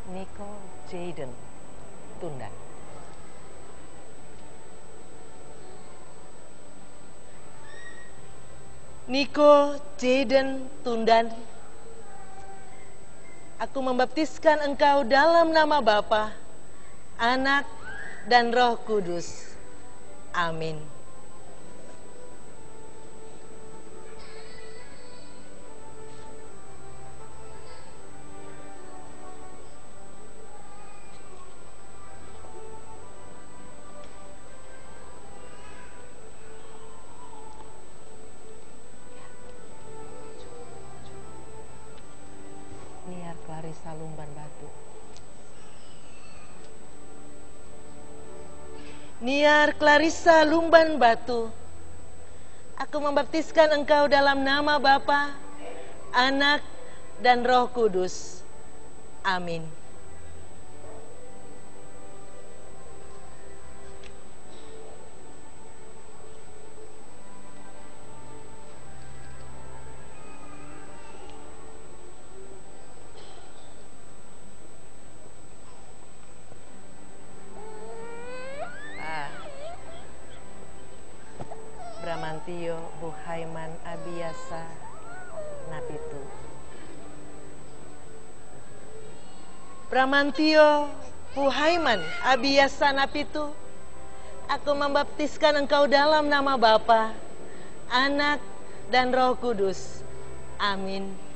Nico Jaden Tundan. Nico Jaden Tundan, aku membaptiskan engkau dalam nama Bapa, Anak, dan Roh Kudus. Amin. Clarissa Lumban Batu. Niar Clarissa Lumban Batu, aku membaptiskan engkau dalam nama Bapa, Anak, dan Roh Kudus. Amin. Bramantio Buhaiman Abiasa Napitu. Bramantio Buhaiman Abiasa Napitu, aku membaptiskan engkau dalam nama Bapa, Anak, dan Roh Kudus. Amin.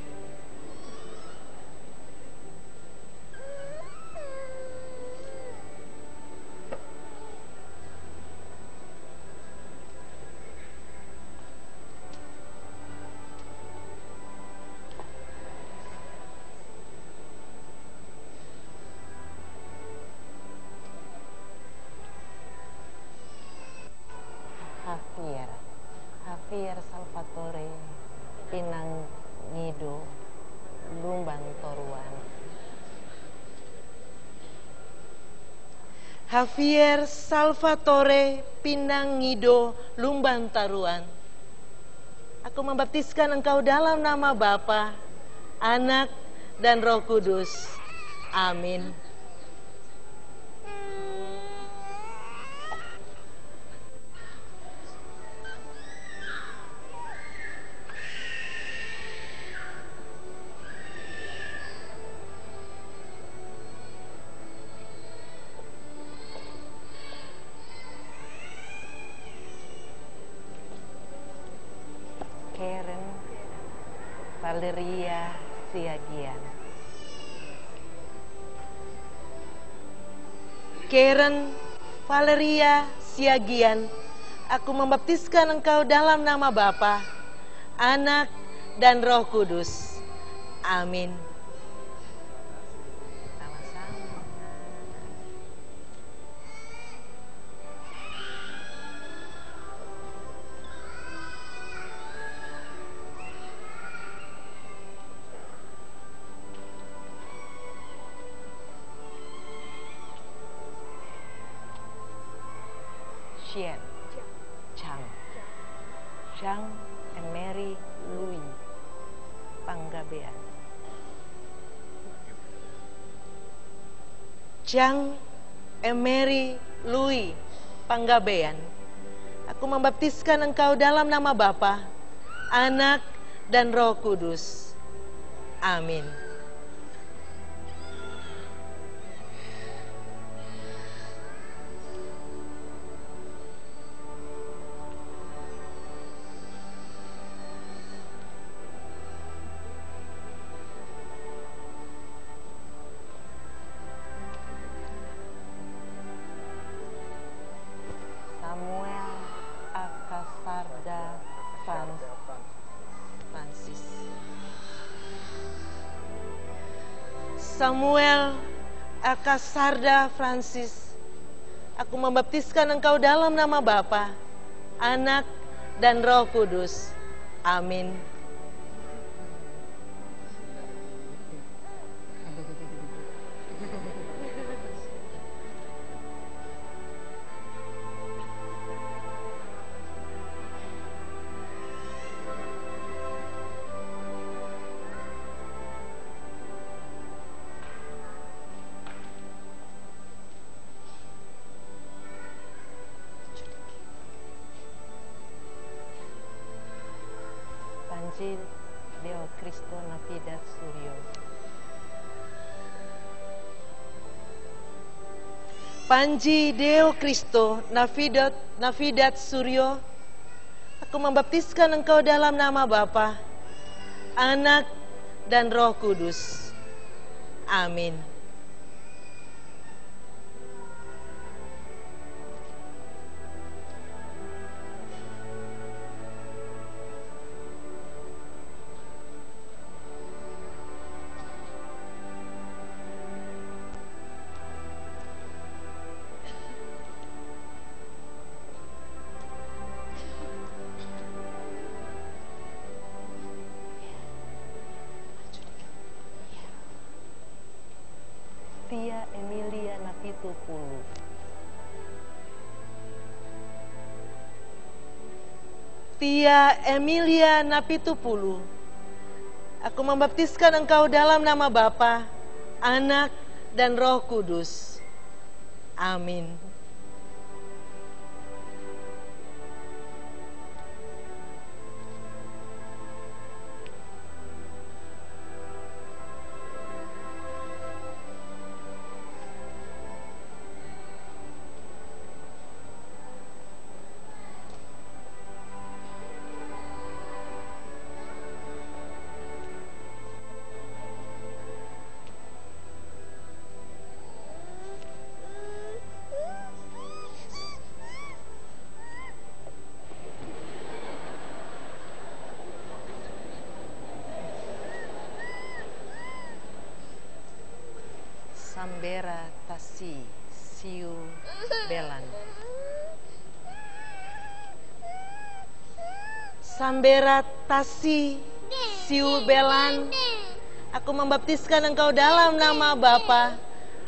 Javier Salvatore Pinangido Lumban Toruan. Javier Salvatore Pinangido Lumban Taruan, aku membaptiskan engkau dalam nama Bapa, Anak, dan Roh Kudus. Amin. Karen Valeria Siagian. Karen Valeria Siagian, aku membaptiskan engkau dalam nama Bapa, Anak, dan Roh Kudus. Amin. Xian Chang Chang and Mary Louis Panggabean. Chang and Mary Louis Panggabean, aku membaptiskan engkau dalam nama Bapa, Anak, dan Roh Kudus. Amin. Samuel Akasarda Francis, aku membaptiskan engkau dalam nama Bapa, Anak, dan Roh Kudus. Amin. Panji Deo Cristo Navidat Suryo. Panji Deo Cristo Navidat Suryo, aku membaptiskan engkau dalam nama Bapa, Anak, dan Roh Kudus. Amin. Tia Emilia Napitupulu, aku membaptiskan engkau dalam nama Bapa, Anak, dan Roh Kudus. Amin. Sambera Tasi Siu Belan. Sambera Tasi Siu Belan, aku membaptiskan engkau dalam nama Bapa,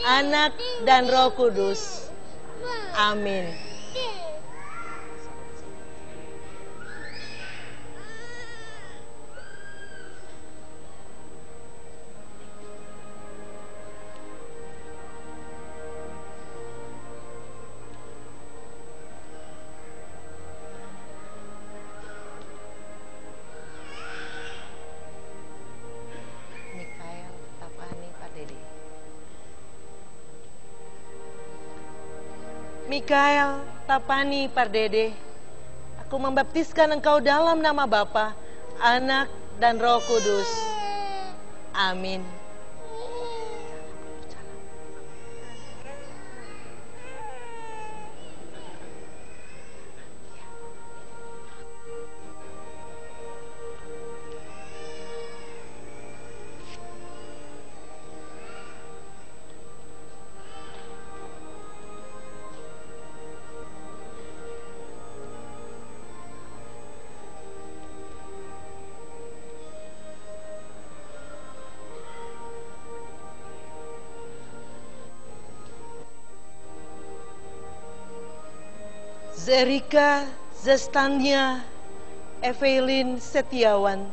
Anak, dan Roh Kudus. Amin. Mikael Tapani Pardede, aku membaptiskan engkau dalam nama Bapa, Anak, dan Roh Kudus. Amin. Zerika Zestania Evelyn Setiawan,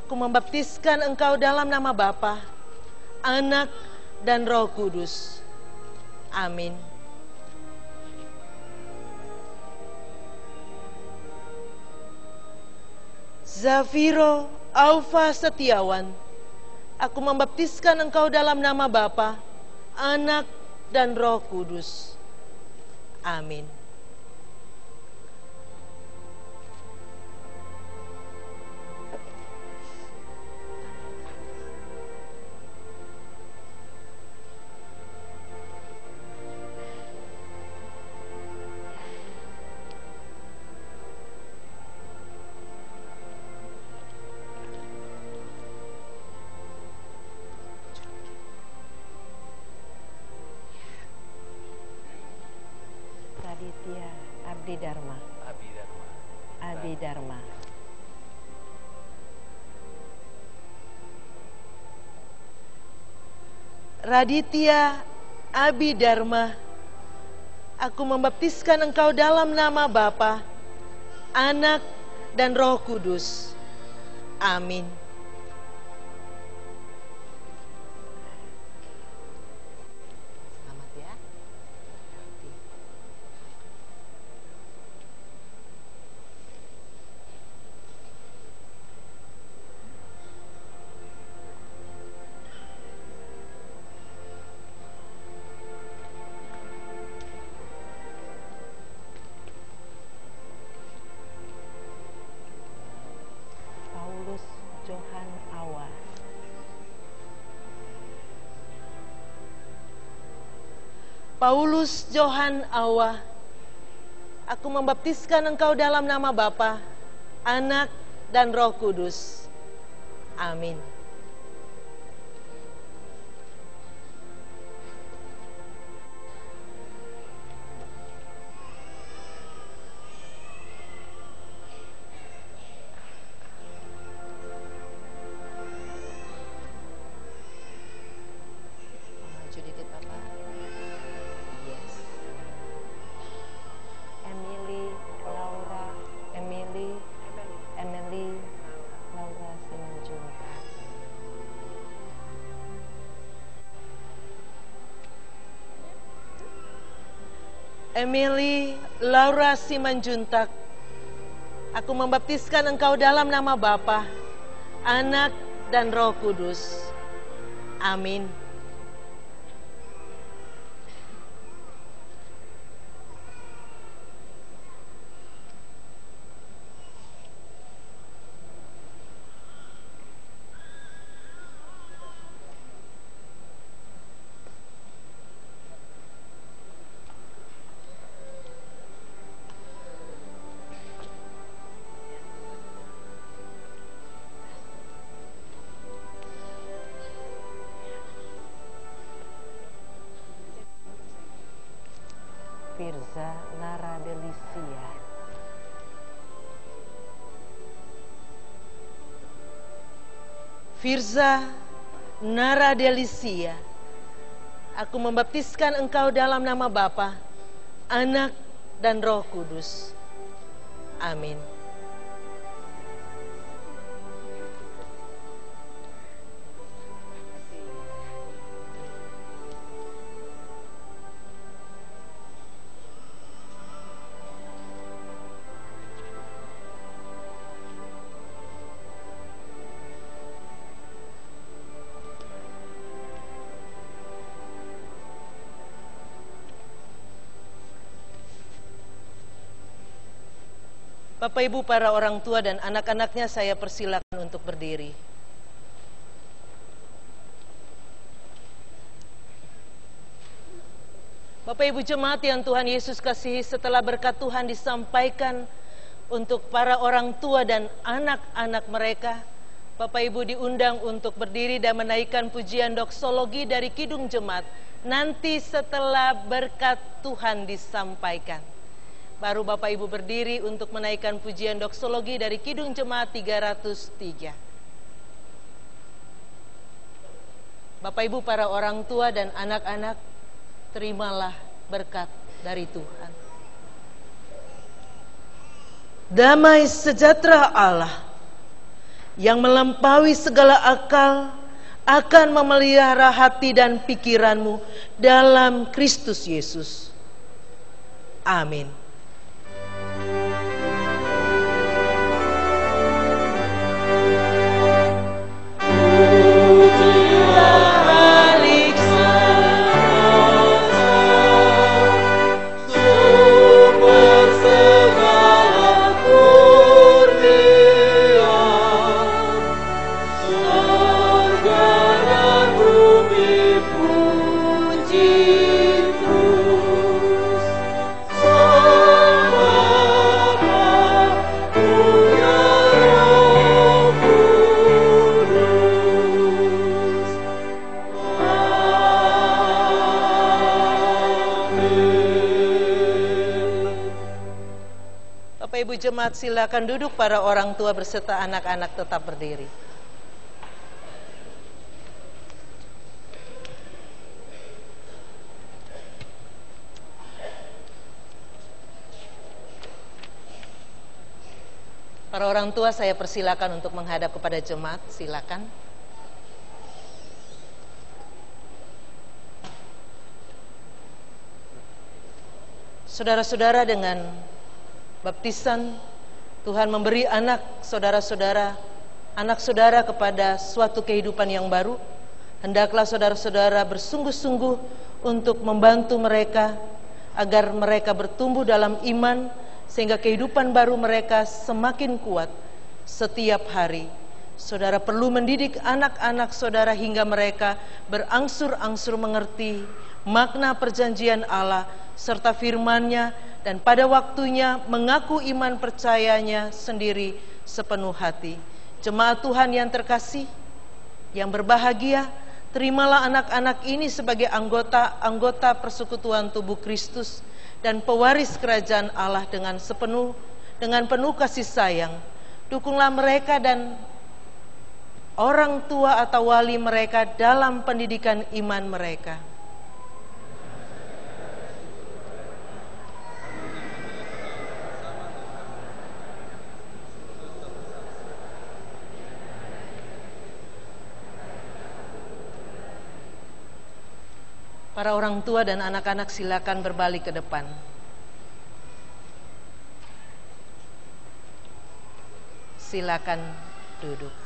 aku membaptiskan engkau dalam nama Bapa, Anak, dan Roh Kudus. Amin. Zafiro Alfa Setiawan, aku membaptiskan engkau dalam nama Bapa, Anak, dan Roh Kudus. Amin. Raditya Abdi Dharma. Abi Dharma. Raditya Abi Dharma, aku membaptiskan engkau dalam nama Bapa, Anak, dan Roh Kudus. Amin. Johan Awa. Paulus Johan Awa, aku membaptiskan engkau dalam nama Bapa, Anak, dan Roh Kudus. Amin. Emily, Laura, Emily, Emily Laura Simanjuntak, aku membaptiskan engkau dalam nama Bapa, Anak, dan Roh Kudus. Amin. Firza Naradelisia. Firza Naradelisia, aku membaptiskan engkau dalam nama Bapa, Anak, dan Roh Kudus. Amin. Bapak Ibu, para orang tua dan anak-anaknya saya persilakan untuk berdiri. Bapak Ibu jemaat yang Tuhan Yesus kasihi, setelah berkat Tuhan disampaikan untuk para orang tua dan anak-anak mereka, Bapak Ibu diundang untuk berdiri dan menaikkan pujian doksologi dari Kidung Jemaat. Nanti setelah berkat Tuhan disampaikan, baru Bapak Ibu berdiri untuk menaikkan pujian doksologi dari Kidung Jemaat 303. Bapak Ibu, para orang tua dan anak-anak, terimalah berkat dari Tuhan. Damai sejahtera Allah yang melampaui segala akal akan memelihara hati dan pikiranmu dalam Kristus Yesus. Amin. Ibu jemaat silakan duduk, para orang tua berserta anak-anak tetap berdiri. Para orang tua saya persilakan untuk menghadap kepada jemaat, silakan. Saudara-saudara, dengan baptisan Tuhan memberi anak saudara-saudara kepada suatu kehidupan yang baru. Hendaklah saudara-saudara bersungguh-sungguh untuk membantu mereka agar mereka bertumbuh dalam iman, sehingga kehidupan baru mereka semakin kuat setiap hari. Saudara perlu mendidik anak-anak saudara hingga mereka berangsur-angsur mengerti makna perjanjian Allah serta firman-Nya, dan pada waktunya mengaku iman percayanya sendiri sepenuh hati. Jemaat Tuhan yang terkasih, yang berbahagia, terimalah anak-anak ini sebagai anggota persekutuan tubuh Kristus dan pewaris kerajaan Allah dengan penuh kasih sayang. Dukunglah mereka dan orang tua atau wali mereka dalam pendidikan iman mereka. Para orang tua dan anak-anak silakan berbalik ke depan. Silakan duduk.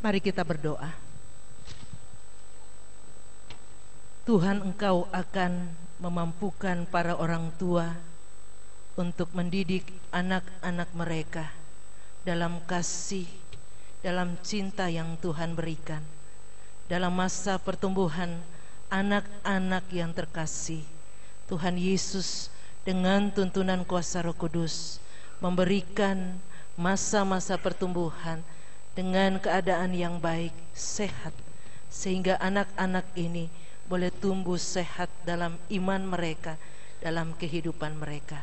Mari kita berdoa. Tuhan, Engkau akan memampukan para orang tua untuk mendidik anak-anak mereka dalam kasih, dalam cinta yang Tuhan berikan, dalam masa pertumbuhan anak-anak yang terkasih. Tuhan Yesus dengan tuntunan kuasa Roh Kudus memberikan masa-masa pertumbuhan dengan keadaan yang baik, sehat, sehingga anak-anak ini boleh tumbuh sehat dalam iman mereka, dalam kehidupan mereka.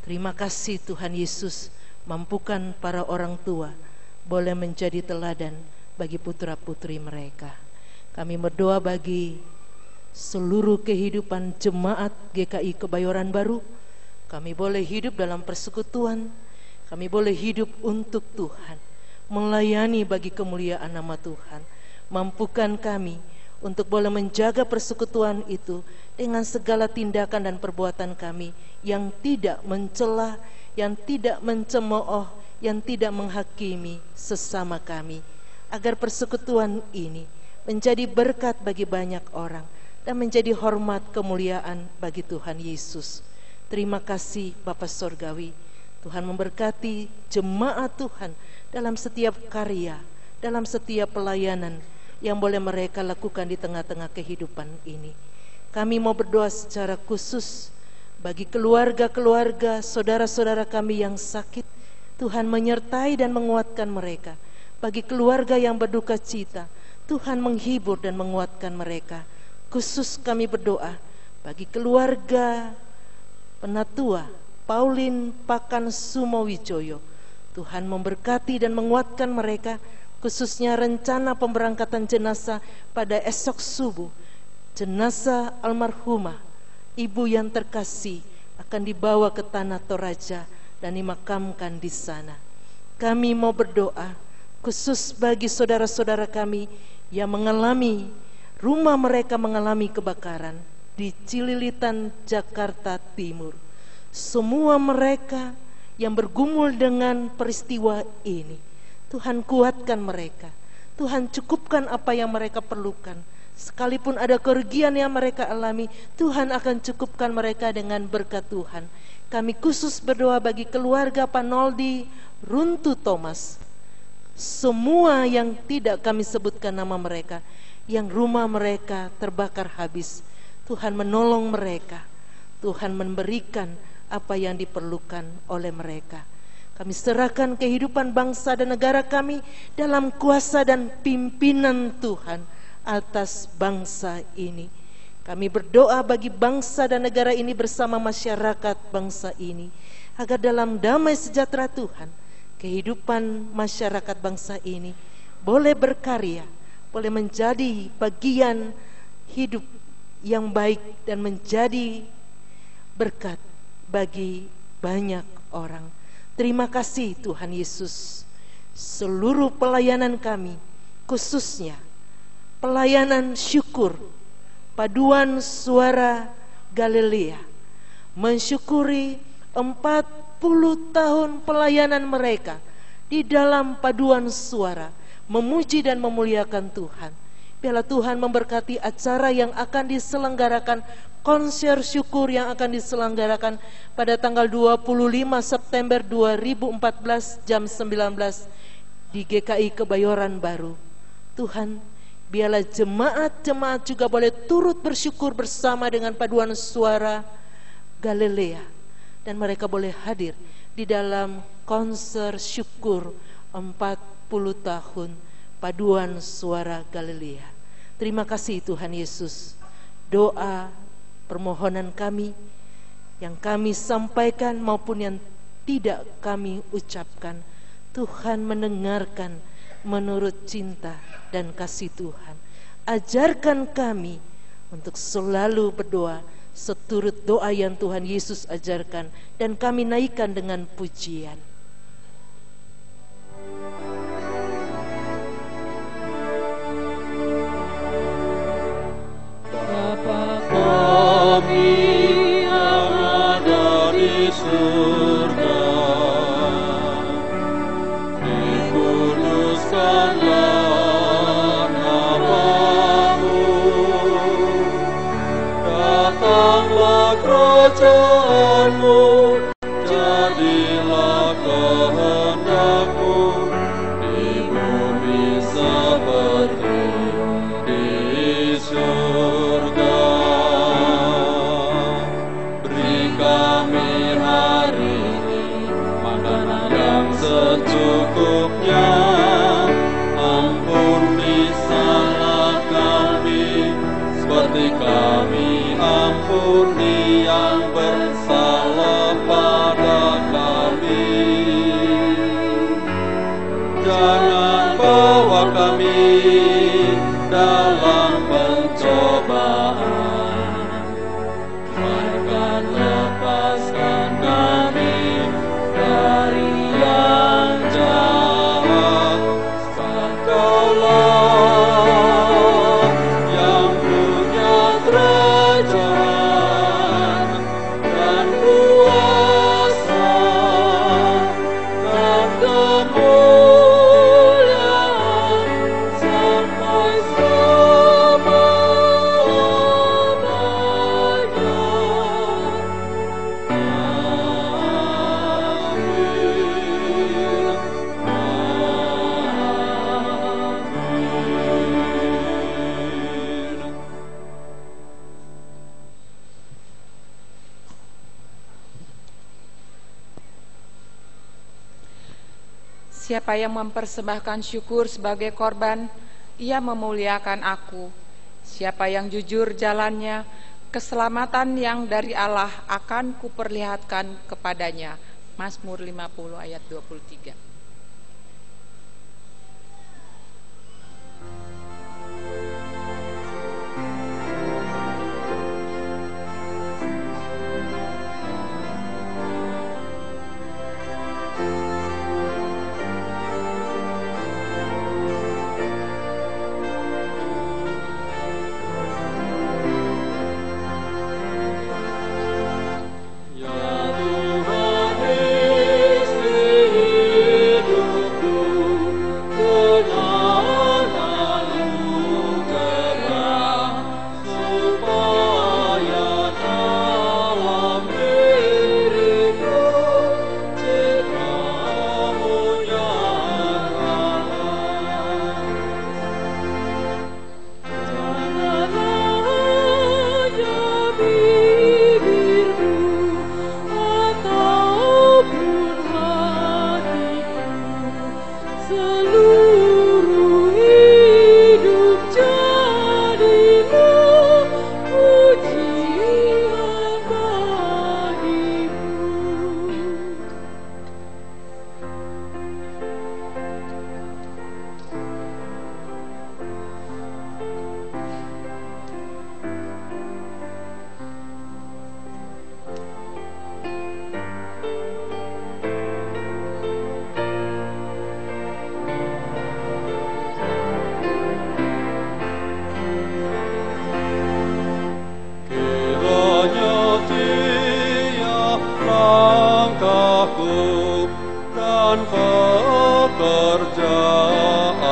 Terima kasih Tuhan Yesus, mampukan para orang tua boleh menjadi teladan bagi putra-putri mereka. Kami berdoa bagi seluruh kehidupan jemaat GKI Kebayoran Baru. Kami boleh hidup dalam persekutuan, kami boleh hidup untuk Tuhan, melayani bagi kemuliaan nama Tuhan. Mampukan kami untuk boleh menjaga persekutuan itu dengan segala tindakan dan perbuatan kami yang tidak mencela, yang tidak mencemooh, yang tidak menghakimi sesama kami, agar persekutuan ini menjadi berkat bagi banyak orang dan menjadi hormat kemuliaan bagi Tuhan Yesus. Terima kasih Bapa Sorgawi. Tuhan memberkati jemaat Tuhan dalam setiap karya, dalam setiap pelayanan yang boleh mereka lakukan di tengah-tengah kehidupan ini. Kami mau berdoa secara khusus bagi keluarga-keluarga, saudara-saudara kami yang sakit. Tuhan menyertai dan menguatkan mereka. Bagi keluarga yang berduka cita, Tuhan menghibur dan menguatkan mereka. Khusus kami berdoa bagi keluarga penatua Pauline Pakan Sumowijoyo. Tuhan memberkati dan menguatkan mereka, khususnya rencana pemberangkatan jenazah pada esok subuh. Jenazah almarhumah ibu yang terkasih akan dibawa ke tanah Toraja dan dimakamkan di sana. Kami mau berdoa khusus bagi saudara-saudara kami yang mengalami, rumah mereka mengalami kebakaran di Cililitan, Jakarta Timur. Semua mereka yang bergumul dengan peristiwa ini, Tuhan kuatkan mereka, Tuhan cukupkan apa yang mereka perlukan. Sekalipun ada kerugian yang mereka alami, Tuhan akan cukupkan mereka dengan berkat Tuhan. Kami khusus berdoa bagi keluarga Panoldi Runtu Thomas, semua yang tidak kami sebutkan nama mereka, yang rumah mereka terbakar habis. Tuhan menolong mereka, Tuhan memberikan apa yang diperlukan oleh mereka. Kami serahkan kehidupan bangsa dan negara kami dalam kuasa dan pimpinan Tuhan atas bangsa ini. Kami berdoa bagi bangsa dan negara ini bersama masyarakat bangsa ini, agar dalam damai sejahtera Tuhan, kehidupan masyarakat bangsa ini boleh berkarya, boleh menjadi bagian hidup yang baik dan menjadi berkat bagi banyak orang. Terima kasih Tuhan Yesus. seluruh pelayanan kami, khususnya pelayanan syukur Paduan Suara Galilea, mensyukuri 40 tahun pelayanan mereka di dalam paduan suara, memuji dan memuliakan Tuhan. Biarlah Tuhan memberkati acara yang akan diselenggarakan, konser syukur yang akan diselenggarakan pada tanggal 25 September 2014 jam 19 di GKI Kebayoran Baru. Tuhan, biarlah jemaat-jemaat juga boleh turut bersyukur bersama dengan paduan suara Galilea, dan mereka boleh hadir di dalam konser syukur 40 tahun paduan suara Galilea. Terima kasih Tuhan Yesus. Doa permohonan kami yang kami sampaikan maupun yang tidak kami ucapkan, Tuhan mendengarkan menurut cinta dan kasih Tuhan. Ajarkan kami untuk selalu berdoa seturut doa yang Tuhan Yesus ajarkan, dan kami naikkan dengan pujian. Bapa kami yang ada di surga, dikuduskanlah nama-Mu, datanglah kerajaan-Mu, jadilah kehendak-Mu di bumi seperti di surga. Beri kami hari ini makanan yang secukupnya, ampuni salah kami seperti kami ampuni yang bersalah pada kami. Jangan bawa kami dalam pencobaan, melainkan lepaskan kami dari yang jahat. Sebab Kaulah yang punya kerajaan dan kuasa dan kemuliaan sampai selama-lamanya. Amin. Siapa yang mempersembahkan syukur sebagai korban, ia memuliakan aku. Siapa yang jujur jalannya, keselamatan yang dari Allah akan kuperlihatkan kepadanya. Mazmur 50 ayat 23. Ya Tuhan istimewa,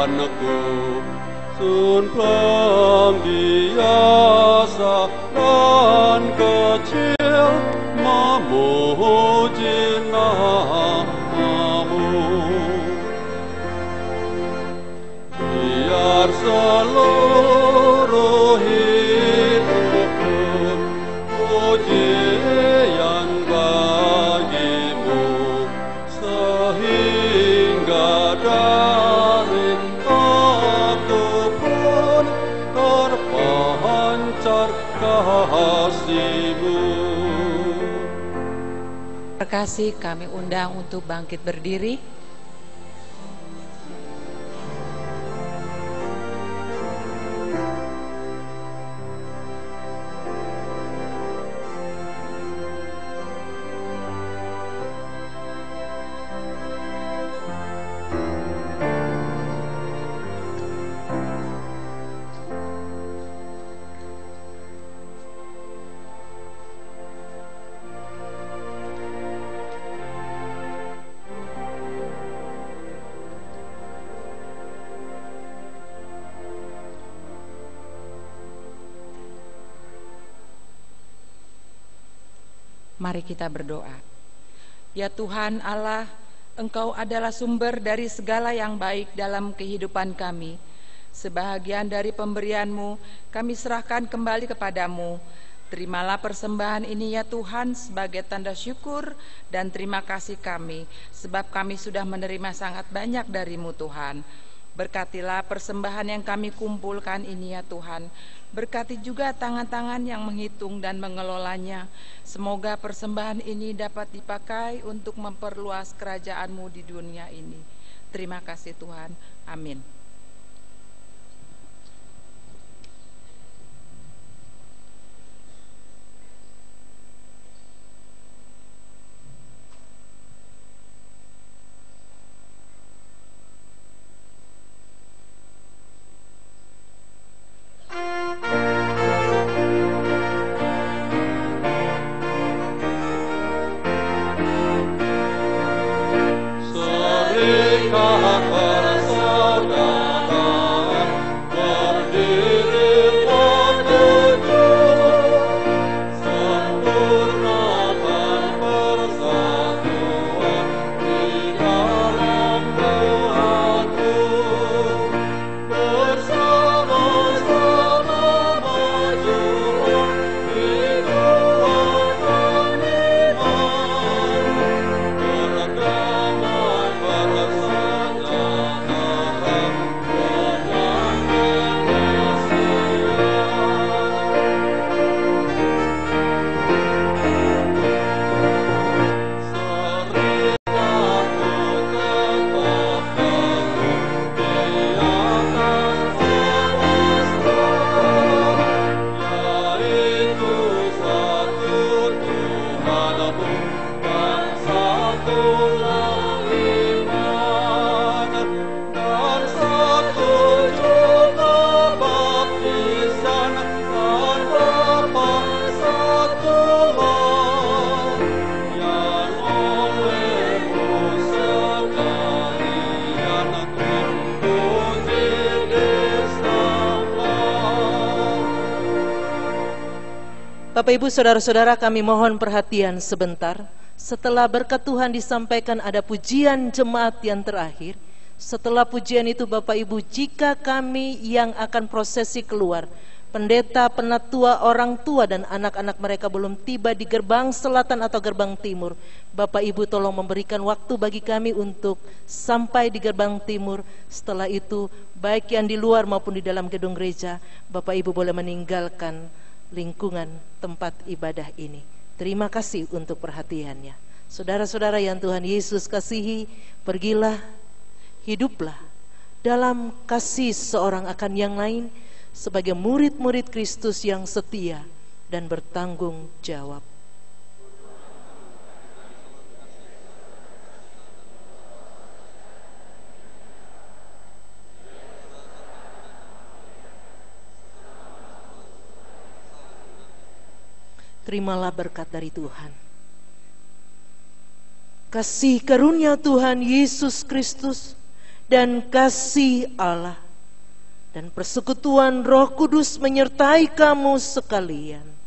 Tuhanku, sun biasa dan kecil memuji nama-Mu. Biar seluruh hidupku pujian bagi-Mu, sehingga dari aku pun terpancar kasih-Mu. Terima kasih, kami undang untuk bangkit berdiri. Mari kita berdoa. Ya Tuhan Allah, Engkau adalah sumber dari segala yang baik dalam kehidupan kami. Sebahagian dari pemberian-Mu kami serahkan kembali kepadamu. Terimalah persembahan ini ya Tuhan sebagai tanda syukur dan terima kasih kami, sebab kami sudah menerima sangat banyak dari-Mu Tuhan. Berkatilah persembahan yang kami kumpulkan ini ya Tuhan. Berkati juga tangan-tangan yang menghitung dan mengelolanya. Semoga persembahan ini dapat dipakai untuk memperluas kerajaan-Mu di dunia ini. Terima kasih Tuhan. Amin. Bapak Ibu Saudara-saudara, kami mohon perhatian sebentar. Setelah berkat Tuhan disampaikan, ada pujian jemaat yang terakhir. Setelah pujian itu Bapak Ibu, jika kami yang akan prosesi keluar, pendeta, penatua, orang tua dan anak-anak mereka belum tiba di gerbang selatan atau gerbang timur, Bapak Ibu tolong memberikan waktu bagi kami untuk sampai di gerbang timur. Setelah itu, baik yang di luar maupun di dalam gedung gereja, Bapak Ibu boleh meninggalkan lingkungan tempat ibadah ini. Terima kasih untuk perhatiannya. Saudara-saudara yang Tuhan Yesus kasihi, pergilah, hiduplah dalam kasih seorang akan yang lain sebagai murid-murid Kristus yang setia dan bertanggung jawab. Terimalah berkat dari Tuhan. Kasih karunia Tuhan Yesus Kristus, dan kasih Allah dan persekutuan Roh Kudus menyertai kamu sekalian.